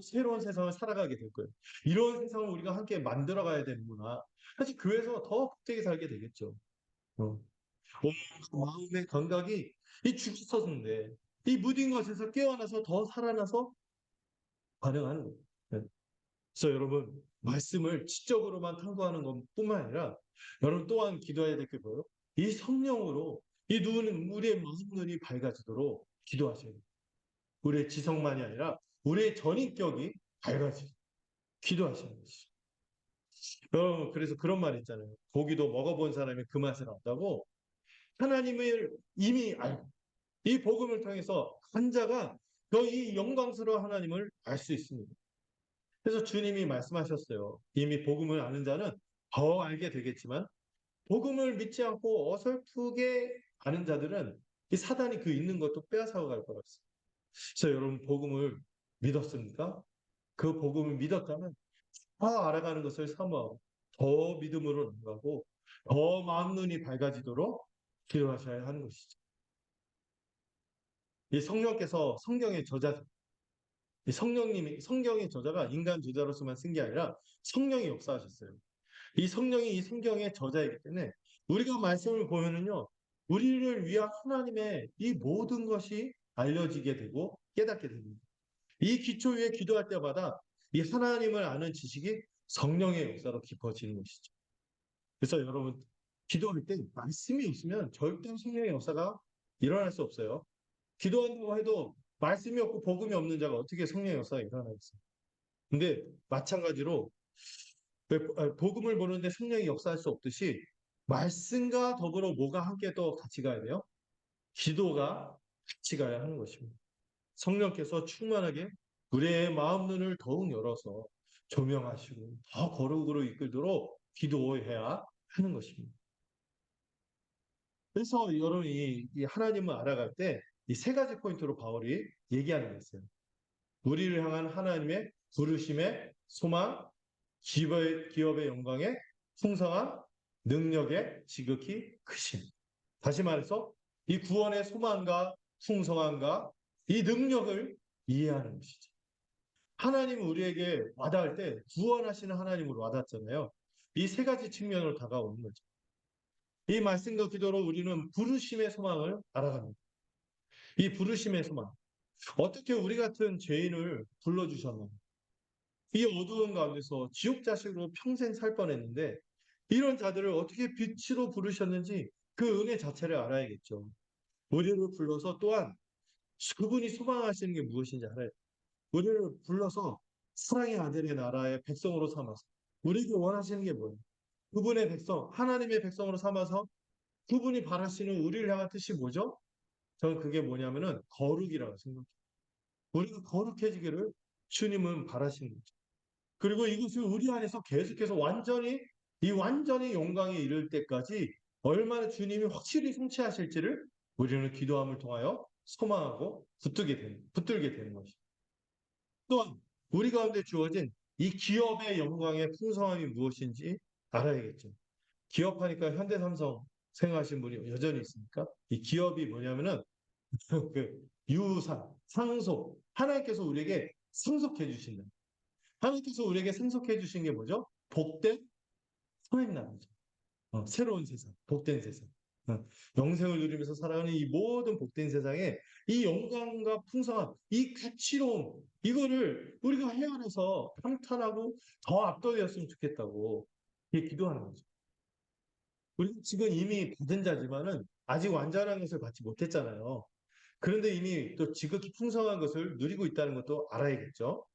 새로운 세상을 살아가게 될 거예요. 이런 세상을 우리가 함께 만들어 가야 되는구나. 사실 교회에서 더 복되게 살게 되겠죠. 어. 마음의 감각이 이 죽었었는데 이 무딘 것에서 깨어나서 더 살아나서 반응하는 거예요. 네. 그래서 여러분 말씀을 지적으로만 탐구하는 것뿐만 아니라 여러분 또한 기도해야 될 게 뭐예요? 이 성령으로 이 눈은 우리의 마음 눈이 밝아지도록 기도하셔야 돼요. 우리의 지성만이 아니라 우리의 전인격이 밝아지도록 기도하시는 것이죠. 그래서 그런 말 있잖아요. 고기도 먹어본 사람이 그 맛을 안다고 하나님을 이미 알고 이 복음을 통해서 환자가 이 영광스러운 하나님을 알 수 있습니다. 그래서 주님이 말씀하셨어요. 이미 복음을 아는 자는 더 알게 되겠지만 복음을 믿지 않고 어설프게 아는 자들은 이 사단이 그 있는 것도 빼앗아가 갈 거라고 했어요. 그래서 여러분 복음을 믿었습니까? 그 복음을 믿었다면 더 알아가는 것을 사모하고 더 믿음으로 나가고 더 마음 눈이 밝아지도록 기도하셔야 하는 것이죠. 이 성령께서 성경의 저자, 이 성경의 저자가 인간 저자로서만 쓴 게 아니라 성령이 역사하셨어요. 이 성령이 이 성경의 저자이기 때문에 우리가 말씀을 보면은요, 우리를 위한 하나님의 이 모든 것이 알려지게 되고 깨닫게 됩니다. 이 기초 위에 기도할 때마다 이 하나님을 아는 지식이 성령의 역사로 깊어지는 것이죠. 그래서 여러분, 기도할 때 말씀이 없으면 절대 성령의 역사가 일어날 수 없어요. 기도한다고 해도 말씀이 없고 복음이 없는 자가 어떻게 성령의 역사가 일어나겠어요? 근데 마찬가지로 복음을 보는데 성령이 역사할 수 없듯이 말씀과 더불어 뭐가 함께 또 같이 가야 돼요? 기도가 같이 가야 하는 것입니다. 성령께서 충만하게 우리의 마음 눈을 더욱 열어서 조명하시고 더 거룩으로 이끌도록 기도해야 하는 것입니다. 그래서 여러분이 이 하나님을 알아갈 때 이 세 가지 포인트로 바울이 얘기하는 게 있어요. 우리를 향한 하나님의 부르심의 소망, 기업의 영광의 풍성한 능력의 지극히 크심. 다시 말해서 이 구원의 소망과 풍성함과 이 능력을 이해하는 것이죠. 하나님은 우리에게 와닿을 때 구원하시는 하나님으로 와닿잖아요. 이 세 가지 측면으로 다가오는 거죠. 이 말씀과 기도로 우리는 부르심의 소망을 알아갑니다. 이 부르심의 소망. 어떻게 우리 같은 죄인을 불러주셨나요? 이 어두운 가운데서 지옥 자식으로 평생 살 뻔했는데 이런 자들을 어떻게 빛으로 부르셨는지 그 은혜 자체를 알아야겠죠. 우리를 불러서 또한 그분이 소망하시는 게 무엇인지 알아야 돼요. 우리를 불러서 사랑의 아들의 나라의 백성으로 삼아서 우리에게 원하시는 게 뭐예요? 그분의 백성, 하나님의 백성으로 삼아서 그분이 바라시는 우리를 향한 뜻이 뭐죠? 저는 그게 뭐냐면은 거룩이라고 생각해요. 우리가 거룩해지기를 주님은 바라시는 거죠. 그리고 이것을 우리 안에서 계속해서 완전히 영광에 이를 때까지 얼마나 주님이 확실히 성취하실지를 우리는 기도함을 통하여 소망하고 붙들게 되는 것입니다. 또한 우리 가운데 주어진 이 기업의 영광의 풍성함이 무엇인지 알아야겠죠. 기업하니까 현대삼성 생각하시는 분이 여전히 있습니까? 이 기업이 뭐냐면은 그 유산, 상속, 하나님께서 우리에게 상속해 주신다. 하나님께서 우리에게 상속해 주신 게 뭐죠? 복된 선행나라죠. 새로운 세상, 복된 세상. 어, 영생을 누리면서 살아가는 이 모든 복된 세상에 이 영광과 풍성함, 이 가치로움, 이거를 우리가 헤아려서 평탄하고 더 압도되었으면 좋겠다고 이게 기도하는 거죠. 우리 지금 이미 받은 자지만은 아직 완전한 것을 받지 못했잖아요. 그런데 이미 또 지극히 풍성한 것을 누리고 있다는 것도 알아야겠죠.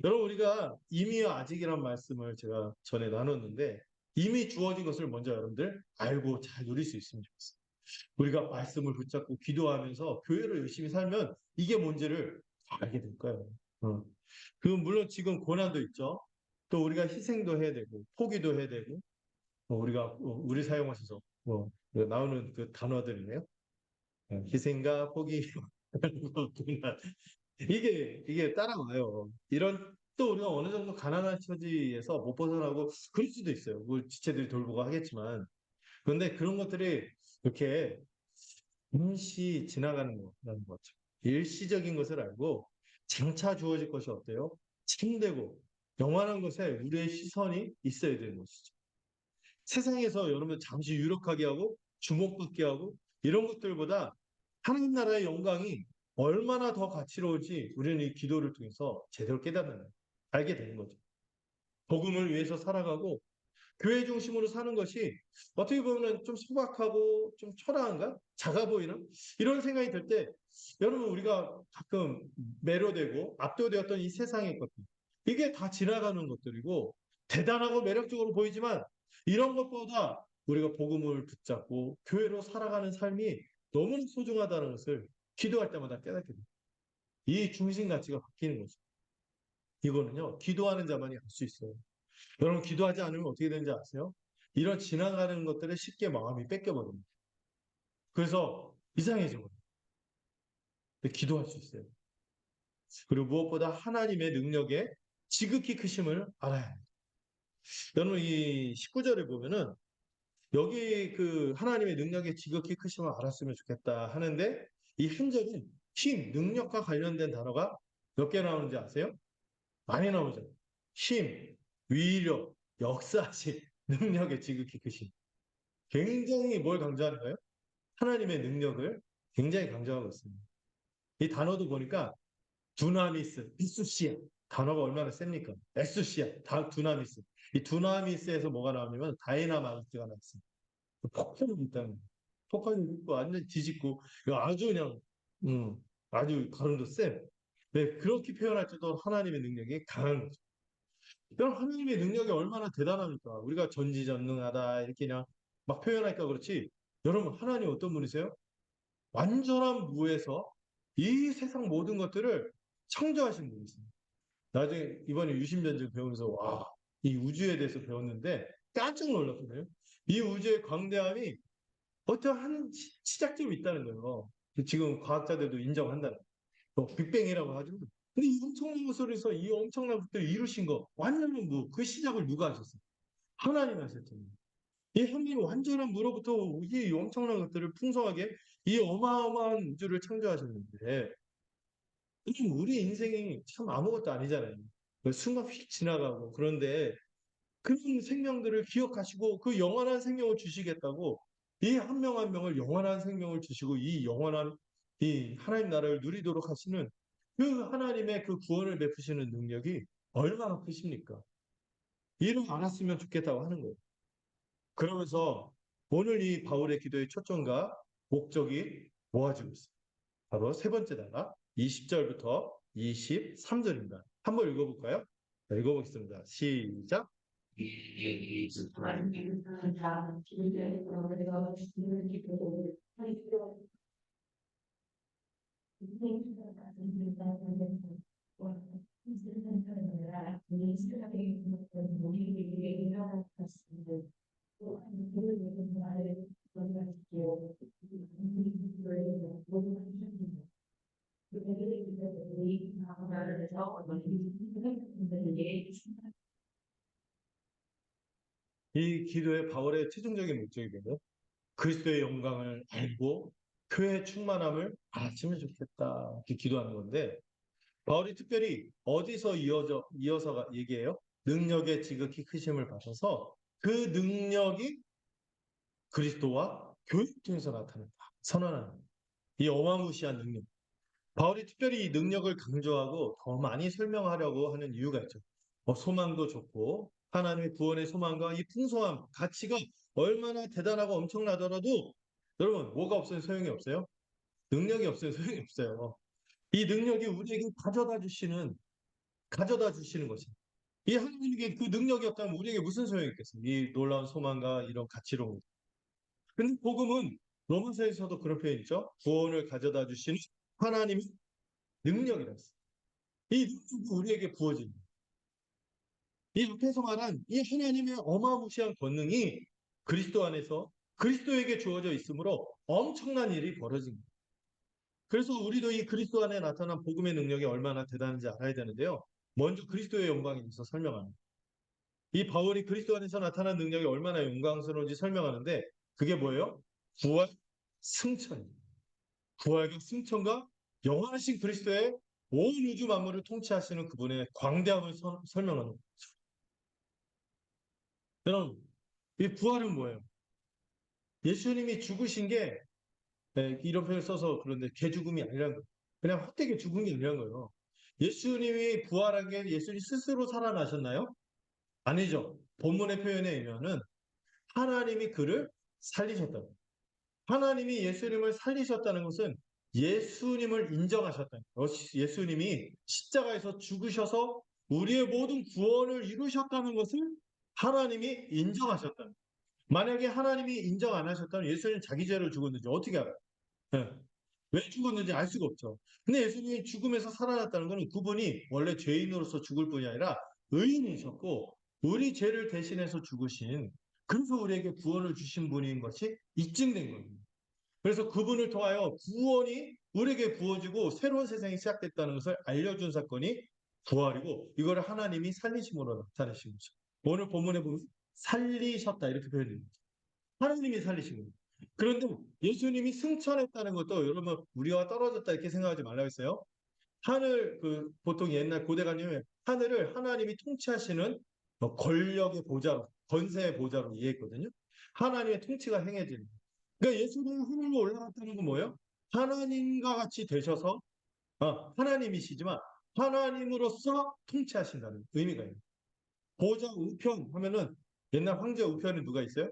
여러분, 우리가 이미와 아직이란 말씀을 제가 전에 나눴는데, 이미 주어진 것을 먼저 여러분들 알고 잘 누릴 수 있으면 좋겠어요. 우리가 말씀을 붙잡고 기도하면서 교회를 열심히 살면 이게 뭔지를 잘 알게 될 거예요. 어. 그 물론 지금 고난도 있죠. 또 우리가 희생도 해야 되고 포기도 해야 되고 우리가 우리 사용하셔서 나오는 그 단어들이네요. 희생과 포기, 고난. 이게 따라와요. 이런 또 우리가 어느 정도 가난한 처지에서 못 벗어나고 그럴 수도 있어요. 뭐 지체들이 돌보고 하겠지만. 그런데 그런 것들이 이렇게 잠시 지나가는 거라는 거죠. 일시적인 것을 알고 장차 주어질 것이 어때요? 참되고 영원한 것에 우리의 시선이 있어야 되는 것이죠. 세상에서 여러분 잠시 유력하게 하고 주목받게 하고 이런 것들보다 하나님 나라의 영광이 얼마나 더 가치로울지 우리는 이 기도를 통해서 제대로 깨닫는 알게 되는 거죠. 복음을 위해서 살아가고 교회 중심으로 사는 것이 어떻게 보면 좀 소박하고 좀 초라한가? 작아 보이나? 이런 생각이 들 때 여러분 우리가 가끔 매료되고 압도되었던 이 세상의 것들 이게 다 지나가는 것들이고 대단하고 매력적으로 보이지만 이런 것보다 우리가 복음을 붙잡고 교회로 살아가는 삶이 너무나 소중하다는 것을 기도할 때마다 깨닫게 됩니다. 이 중심 가치가 바뀌는 거죠. 이거는요, 기도하는 자만이 알 수 있어요. 여러분 기도하지 않으면 어떻게 되는지 아세요? 이런 지나가는 것들을 쉽게 마음이 뺏겨버립니다. 그래서 이상해져요. 기도할 수 있어요. 그리고 무엇보다 하나님의 능력에 지극히 크심을 알아야 합니다. 여러분 이 19절을 보면은 여기 그 하나님의 능력에 지극히 크심을 알았으면 좋겠다 하는데 이 한 절은 힘, 능력과 관련된 단어가 몇 개 나오는지 아세요? 많이 나오죠. 힘, 위력, 역사실, 능력에 지극히 크심. 굉장히 뭘 강조하는 거예요? 하나님의 능력을 굉장히 강조하고 있습니다. 이 단어도 보니까 두나미스, 이수시아 단어가 얼마나 셉니까? 에수시아, 두나미스. 이 두나미스에서 뭐가 나오냐면 다이나마이트가 나왔습니다. 폭발이 있다는 거예요. 폭발이 있고 완전 뒤집고 이거 아주 그냥 음, 아주 발음도 쎄. 네, 그렇게 표현할 때도 하나님의 능력이 강한 거죠. 그럼 하나님의 능력이 얼마나 대단합니까? 우리가 전지전능하다 이렇게 그냥 막 표현하니까 그렇지. 여러분 하나님 어떤 분이세요? 완전한 무에서 이 세상 모든 것들을 창조하신 분이십니다. 나중에 이번에 유심전쟁 배우면서 와, 이 우주에 대해서 배웠는데 깜짝 놀랐거든요. 이 우주의 광대함이 어떠한 시작점이 있다는 거예요. 지금 과학자들도 인정한다는 거예요. 빅뱅이라고 하죠. 근데 이 엄청난 것을 해서 이 엄청난 것들을 이루신 거 완전한 무, 그 시작을 누가 하셨어요? 하나님이 하셨잖아요. 이 하나님 완전한 무로부터 이 엄청난 것들을 풍성하게 이 어마어마한 우주를 창조하셨는데 우리 인생이 참 아무것도 아니잖아요. 그 순간 휙 지나가고 그런데 그런 생명들을 기억하시고 그 영원한 생명을 주시겠다고 이 한 명 한 명을 영원한 생명을 주시고 이 영원한 이 하나님 나라를 누리도록 하시는 그 하나님의 그 구원을 베푸시는 능력이 얼마나 크십니까? 이를 알았으면 좋겠다고 하는 거예요. 그러면서 오늘 이 바울의 기도의 초점과 목적이 모아지고 있습니다. 바로 세 번째 단락 20절부터 23절입니다. 한번 읽어볼까요? 네, 읽어보겠습니다. 시작. 이 기도의 바울의 최종적인 목적이 뭐예요? 그리스도의 영광을 알고 교회의 충만함을 알았으면 좋겠다. 이렇게 기도하는 건데 바울이 특별히 어디서 이어서 얘기해요? 능력의 지극히 크심을 받아서 그 능력이 그리스도와 교회 통해서 나타난다. 선언하는 이 어마무시한 능력. 바울이 특별히 이 능력을 강조하고 더 많이 설명하려고 하는 이유가 있죠. 소망도 좋고 하나님의 구원의 소망과 이 풍성함, 가치가 얼마나 대단하고 엄청나더라도 여러분 뭐가 없으면 소용이 없어요? 능력이 없으면 소용이 없어요. 이 능력이 우리에게 가져다 주시는 것입니다. 이 하나님에게 그 능력이 없다면 우리에게 무슨 소용이 있겠습니까? 이 놀라운 소망과 이런 가치로. 근데 복음은 로마서에서도 그런 표현 있죠. 구원을 가져다 주시는 하나님의 능력이라 했어요. 이 능력이 우리에게 부어집니다. 이 앞에서 말한 이 하나님의 어마무시한 권능이 그리스도 안에서 그리스도에게 주어져 있으므로 엄청난 일이 벌어집니다. 그래서 우리도 이 그리스도 안에 나타난 복음의 능력이 얼마나 대단한지 알아야 되는데요. 먼저 그리스도의 영광에 대해서 설명합니다. 이 바울이 그리스도 안에서 나타난 능력이 얼마나 영광스러운지 설명하는데 그게 뭐예요? 부활, 승천입니다. 부활과 승천과 영원하신 그리스도의 온 우주 만물을 통치하시는 그분의 광대함을 설명하는 거죠. 여러분, 이 부활은 뭐예요? 예수님이 죽으신 게 이런 표현을 써서 그런데 개죽음이 아니라는 거예요. 그냥 헛되게 죽은 게 아니라는 거예요. 예수님이 부활한 게 예수님 스스로 살아나셨나요? 아니죠. 본문의 표현에 의하면은 하나님이 그를 살리셨다. 하나님이 예수님을 살리셨다는 것은 예수님을 인정하셨다는 거예요. 예수님이 십자가에서 죽으셔서 우리의 모든 구원을 이루셨다는 것을 하나님이 인정하셨다는 거예요. 만약에 하나님이 인정 안 하셨다면 예수님 자기 죄를 죽었는지 어떻게 알아요? 예. 왜 죽었는지 알 수가 없죠. 근데 예수님이 죽음에서 살아났다는 것은 그분이 원래 죄인으로서 죽을 뿐이 아니라 의인이셨고 우리 죄를 대신해서 죽으신 그래서 우리에게 구원을 주신 분인 것이 입증된 겁니다. 그래서 그분을 통하여 구원이 우리에게 부어지고 새로운 세상이 시작됐다는 것을 알려준 사건이 부활이고 이거를 하나님이 살리심으로 나타내신 거죠. 오늘 본문에 보면 살리셨다 이렇게 표현됩니다. 하나님이 살리신 겁니다. 그런데 예수님이 승천했다는 것도 여러분 우리와 떨어졌다 이렇게 생각하지 말라고 했어요. 하늘 보통 옛날 고대관념에 하늘을 하나님이 통치하시는 권력의 보좌로 권세의 보좌로 이해했거든요. 하나님의 통치가 행해지는. 그러니까 예수님이 하늘로 올라갔다는 건 뭐예요? 하나님과 같이 되셔서 하나님이시지만 하나님으로서 통치하신다는 의미가 있는. 보좌 우편 하면은 옛날 황제 우편에 누가 있어요?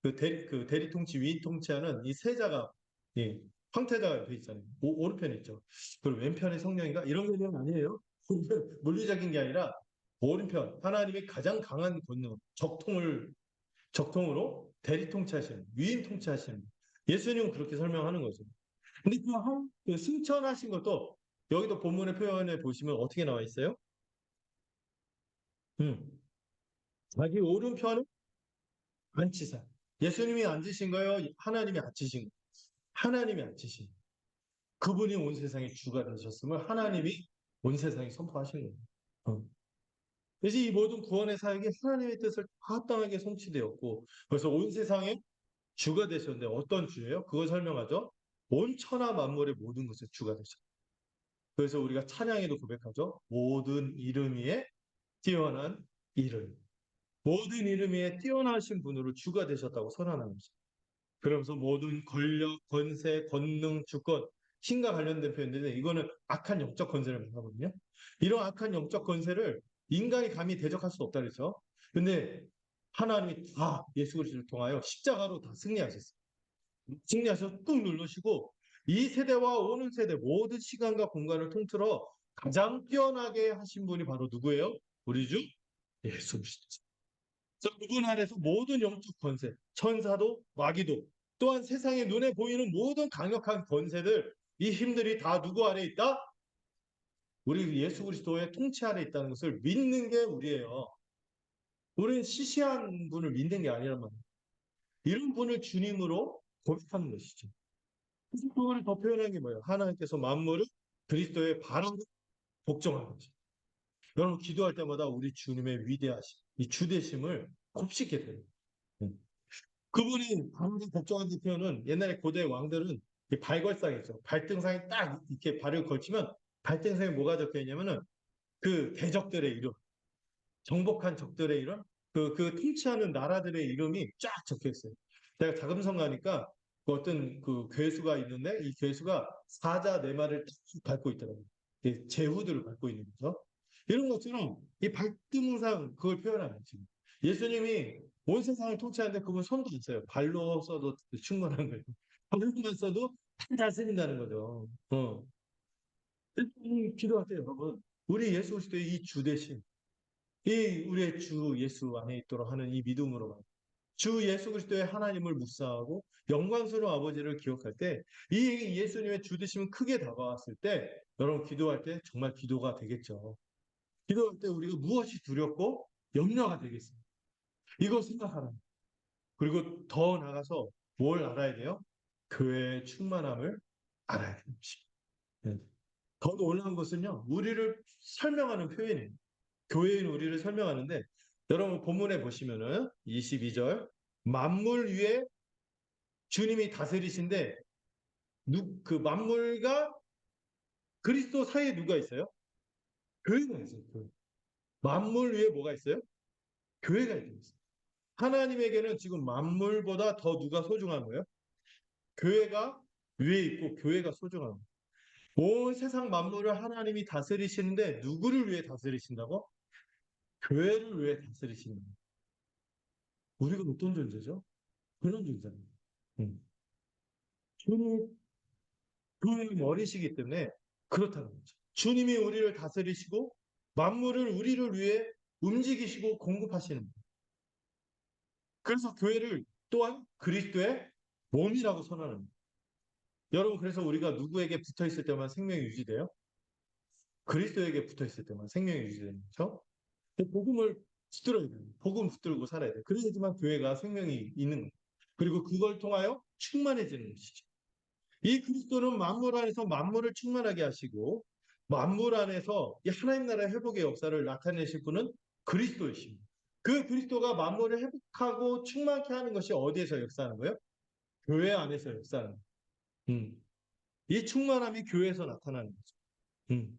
그 대리 통치, 위인 통치하는 이 세자가, 예, 황태자가 옆에 있잖아요. 오른편에 있죠. 그리고 왼편에 성령인가? 이런 개념 아니에요. 물리적인 게 아니라 오른편, 하나님의 가장 강한 권능, 적통으로 대리 통치하시는, 위인 통치하시는. 예수님은 그렇게 설명하는 거죠. 근데 그 승천하신 것도 여기도 본문의 표현에 보시면 어떻게 나와 있어요? 음, 자기 오른편은 앉히사. 예수님이 앉으신 거예요? 하나님이 앉히신 거예요? 하나님이 앉히신 거예요. 그분이 온 세상의 주가 되셨음을 하나님이 온 세상에 선포하신 거예요. 어. 그래서 이 모든 구원의 사역이 하나님의 뜻을 합당하게 성취되었고 그래서 온 세상의 주가 되셨는데 어떤 주예요? 그걸 설명하죠. 온 천하 만물의 모든 것의 주가 되셨어요. 그래서 우리가 찬양에도 고백하죠. 모든 이름 위에 뛰어난 이름. 모든 이름 위에 뛰어나신 분으로 주가 되셨다고 선언하는 거죠. 그러면서 모든 권력, 권세, 권능, 주권, 힘과 관련된 표현인데 이거는 악한 영적 권세를 말하거든요. 이런 악한 영적 권세를 인간이 감히 대적할 수 없다 그랬죠. 근데 하나님이 다 예수 그리스도를 통하여 십자가로 다 승리하셨어요. 승리하셔서 꾹 누르시고 이 세대와 오는 세대 모든 시간과 공간을 통틀어 가장 뛰어나게 하신 분이 바로 누구예요? 우리 주 예수 그리스도. 그분 안에서 모든 영적 권세, 천사도 마귀도 또한 세상의 눈에 보이는 모든 강력한 권세들 이 힘들이 다 누구 아래 있다? 우리 예수 그리스도의 통치 아래 있다는 것을 믿는 게 우리예요. 우리는 시시한 분을 믿는 게 아니란 말이에요. 이런 분을 주님으로 고백하는 것이죠. 그래서 그거를 더 표현한 게 뭐예요? 하나님께서 만물을 그리스도의 바람으로 복종한 거죠. 여러분 기도할 때마다 우리 주님의 위대하심, 이 주대심을 곱씹게 돼요. 음. 그분이 방금 복종한 대표는 옛날에 고대 왕들은 이 발걸상이 있죠. 발등상에 딱 이렇게 발을 걸치면 발등상에 뭐가 적혀 있냐면은 그 대적들의 이름, 정복한 적들의 이름, 그 통치하는 나라들의 이름이 쫙 적혀 있어요. 제가 자금성 가니까 그 어떤 그 괴수가 있는데 이 괴수가 사자 네 마리를 딱 밟고 있더라고요. 이 제후들을 밟고 있는 거죠. 이런 것처럼 이 발등상 그걸 표현하는 거죠. 예수님이 온 세상을 통치하는데 그분 손도 안 써요. 발로 써도 충분한 거예요. 발로만 써도 다 쓰린다는 거죠. 기도할 때 여러분, 우리 예수 그리스도의 이 주 대신 이 우리의 주 예수 안에 있도록 하는 이 믿음으로 주 예수 그리스도의 하나님을 묵상하고 영광스러운 아버지를 기억할 때 이 예수님의 주 되심은 크게 다가왔을 때 여러분 기도할 때 정말 기도가 되겠죠. 기도할 때 우리가 무엇이 두렵고 염려가 되겠습니다. 이거 생각하라. 그리고 더 나가서 뭘 알아야 돼요? 교회의 충만함을 알아야 되는 것입니다. 네. 더 놀라운 것은요, 우리를 설명하는 표현이에요. 교회인 우리를 설명하는데, 여러분 본문에 보시면은 22절, 만물 위에 주님이 다스리신데, 그 만물과 그리스도 사이에 누가 있어요? 교회가 있어요. 교회. 만물 위에 뭐가 있어요? 교회가 있어요. 하나님에게는 지금 만물보다 더 누가 소중한 거예요? 교회가 위에 있고 교회가 소중한 거예요. 온 세상 만물을 하나님이 다스리시는데 누구를 위해 다스리신다고? 교회를 위해 다스리시는 거예요. 우리가 어떤 존재죠? 그런 존재입니다. 음. 주님, 교회의 머리시기 때문에 그렇다는 거죠. 주님이 우리를 다스리시고 만물을 우리를 위해 움직이시고 공급하시는 거예요. 그래서 교회를 또한 그리스도의 몸이라고 선언하는 거예요. 여러분, 그래서 우리가 누구에게 붙어 있을 때만 생명이 유지돼요? 그리스도에게 붙어 있을 때만 생명이 유지되는 거죠. 복음을 붙들어야 돼요. 복음 붙들고 살아야 돼요. 그래야지만 교회가 생명이 있는 거예요. 그리고 그걸 통하여 충만해지는 것이죠. 이 그리스도는 만물 안에서 만물을 충만하게 하시고 만물 안에서 이 하나님 나라의 회복의 역사를 나타내실 분은 그리스도이십니다. 그 그리스도가 만물을 회복하고 충만케 하는 것이 어디에서 역사하는 거예요? 교회 안에서 역사하는 거예요. 이 충만함이 교회에서 나타나는 거죠. 음.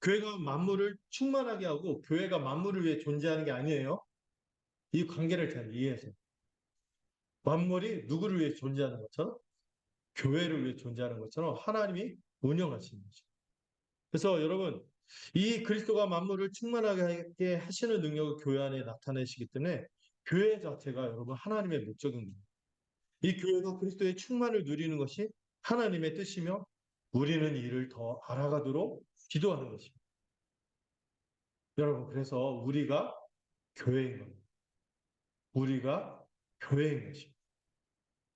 교회가 만물을 충만하게 하고 교회가 만물을 위해 존재하는 게 아니에요. 이 관계를 잘 이해해서 만물이 누구를 위해 존재하는 것처럼 교회를 위해 존재하는 것처럼 하나님이 운영하시는 거죠. 그래서 여러분 이 그리스도가 만물을 충만하게 하시는 능력을 교회 안에 나타내시기 때문에 교회 자체가 여러분 하나님의 목적입니다. 이 교회가 그리스도의 충만을 누리는 것이 하나님의 뜻이며 우리는 이를 더 알아가도록 기도하는 것입니다. 여러분 그래서 우리가 교회인 겁니다. 우리가 교회인 것입니다.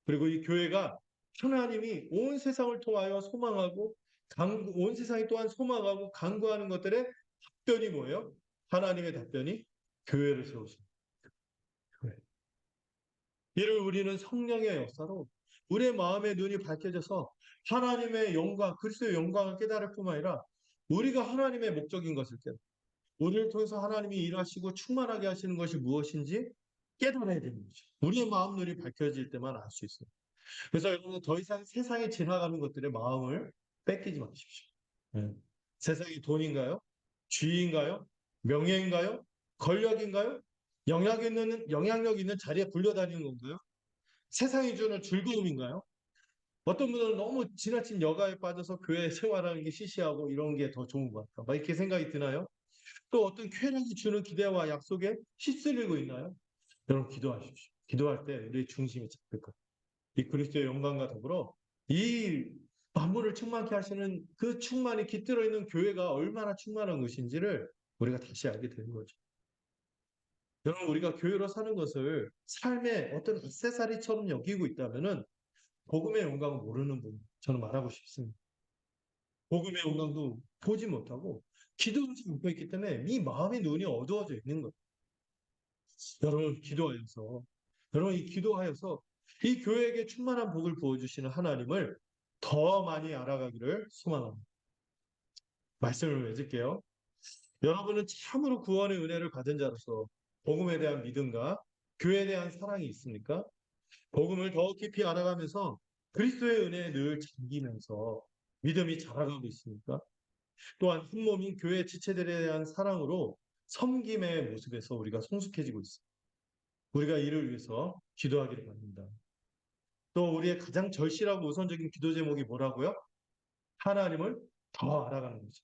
그리고 이 교회가 하나님이 온 세상을 통하여 소망하고 온 세상이 또한 소망하고 간구하는 것들의 답변이 뭐예요? 하나님의 답변이 교회를 세우십니다. 교회. 이를 우리는 성령의 역사로 우리의 마음의 눈이 밝혀져서 하나님의 영광, 그리스도의 영광을 깨달을 뿐만 아니라 우리가 하나님의 목적인 것을 깨달아. 우리를 통해서 하나님이 일하시고 충만하게 하시는 것이 무엇인지 깨달아야 되는 거죠. 우리의 마음 눈이 밝혀질 때만 알 수 있어요. 그래서 여러분 더 이상 세상에 지나가는 것들의 마음을 뺏기지 마십시오. 네. 세상이 돈인가요? 쥐인가요? 명예인가요? 권력인가요? 영향력 있는 자리에 불려다니는 건가요? 세상이 주는 즐거움인가요? 어떤 분들은 너무 지나친 여가에 빠져서 교회 생활하는 게 시시하고 이런 게 더 좋은 것 같다. 막 이렇게 생각이 드나요? 또 어떤 쾌락이 주는 기대와 약속에 휩쓸리고 있나요? 여러분 기도하십시오. 기도할 때 우리의 중심이 잡힐 거예요. 이 그리스도의 영광과 더불어 이 만물을 충만케 하시는 그 충만이 깃들어 있는 교회가 얼마나 충만한 것인지를 우리가 다시 알게 되는 거죠. 여러분 우리가 교회로 사는 것을 삶의 어떤 액세서리처럼 여기고 있다면은 복음의 영광을 모르는 분 저는 말하고 싶습니다. 복음의 영광도 보지 못하고 기도하지 않고 있기 때문에 이 마음의 눈이 어두워져 있는 거예요. 여러분 기도하여서 여러분 이 기도하여서 이 교회에게 충만한 복을 부어주시는 하나님을 더 많이 알아가기를 소망합니다. 말씀을 맺을게요. 여러분은 참으로 구원의 은혜를 받은 자로서 복음에 대한 믿음과 교회에 대한 사랑이 있습니까? 복음을 더 깊이 알아가면서 그리스도의 은혜에 늘 잠기면서 믿음이 자라가고 있습니까? 또한 한 몸인 교회 지체들에 대한 사랑으로 섬김의 모습에서 우리가 성숙해지고 있습니다. 우리가 이를 위해서 기도하기를 바랍니다. 또 우리의 가장 절실하고 우선적인 기도 제목이 뭐라고요? 하나님을 더 알아가는 거죠.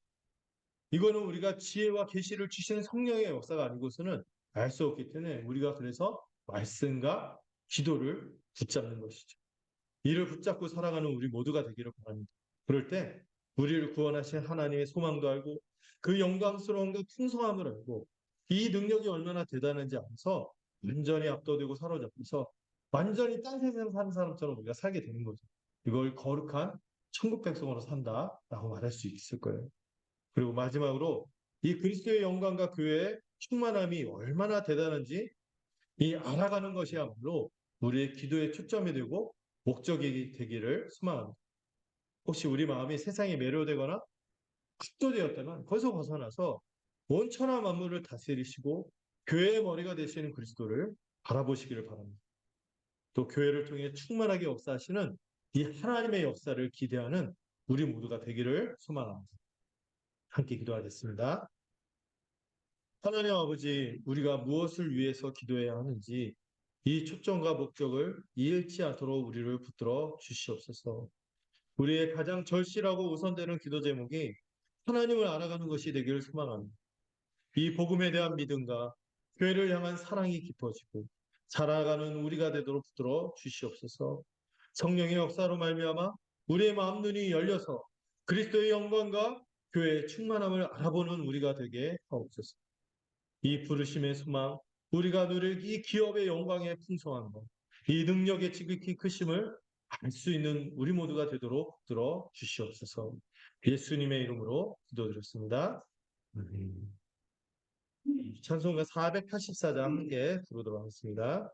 이거는 우리가 지혜와 계시를 주시는 성령의 역사가 아니고서는 알 수 없기 때문에 우리가 그래서 말씀과 기도를 붙잡는 것이죠. 이를 붙잡고 살아가는 우리 모두가 되기를 바랍니다. 그럴 때 우리를 구원하신 하나님의 소망도 알고 그 영광스러움과 풍성함을 알고 이 능력이 얼마나 대단한지 알아서 완전히 압도되고 사로잡혀서 완전히 딴 세상 사는 사람처럼 우리가 살게 되는 거죠. 이걸 거룩한 천국 백성으로 산다라고 말할 수 있을 거예요. 그리고 마지막으로 이 그리스도의 영광과 교회의 충만함이 얼마나 대단한지 이 알아가는 것이야말로 우리의 기도의 초점이 되고 목적이 되기를 소망합니다. 혹시 우리 마음이 세상에 매료되거나 압도되었다면 거기서 벗어나서 온 천하 만물을 다스리시고 교회의 머리가 되시는 그리스도를 바라보시기를 바랍니다. 또 교회를 통해 충만하게 역사하시는 이 하나님의 역사를 기대하는 우리 모두가 되기를 소망합니다. 함께 기도하겠습니다. 하나님 아버지, 우리가 무엇을 위해서 기도해야 하는지 이 초점과 목적을 잃지 않도록 우리를 붙들어 주시옵소서. 우리의 가장 절실하고 우선되는 기도 제목이 하나님을 알아가는 것이 되기를 소망합니다. 이 복음에 대한 믿음과 교회를 향한 사랑이 깊어지고 살아가는 우리가 되도록 붙들어 주시옵소서. 성령의 역사로 말미암아 우리의 마음 눈이 열려서 그리스도의 영광과 교회의 충만함을 알아보는 우리가 되게 하옵소서. 이 부르심의 소망, 우리가 누릴 이 기업의 영광의 풍성한 것, 이 능력의 지극히 크심을 알 수 있는 우리 모두가 되도록 들어 주시옵소서. 예수님의 이름으로 기도드렸습니다. 찬송가 484장 함께 부르도록 하겠습니다.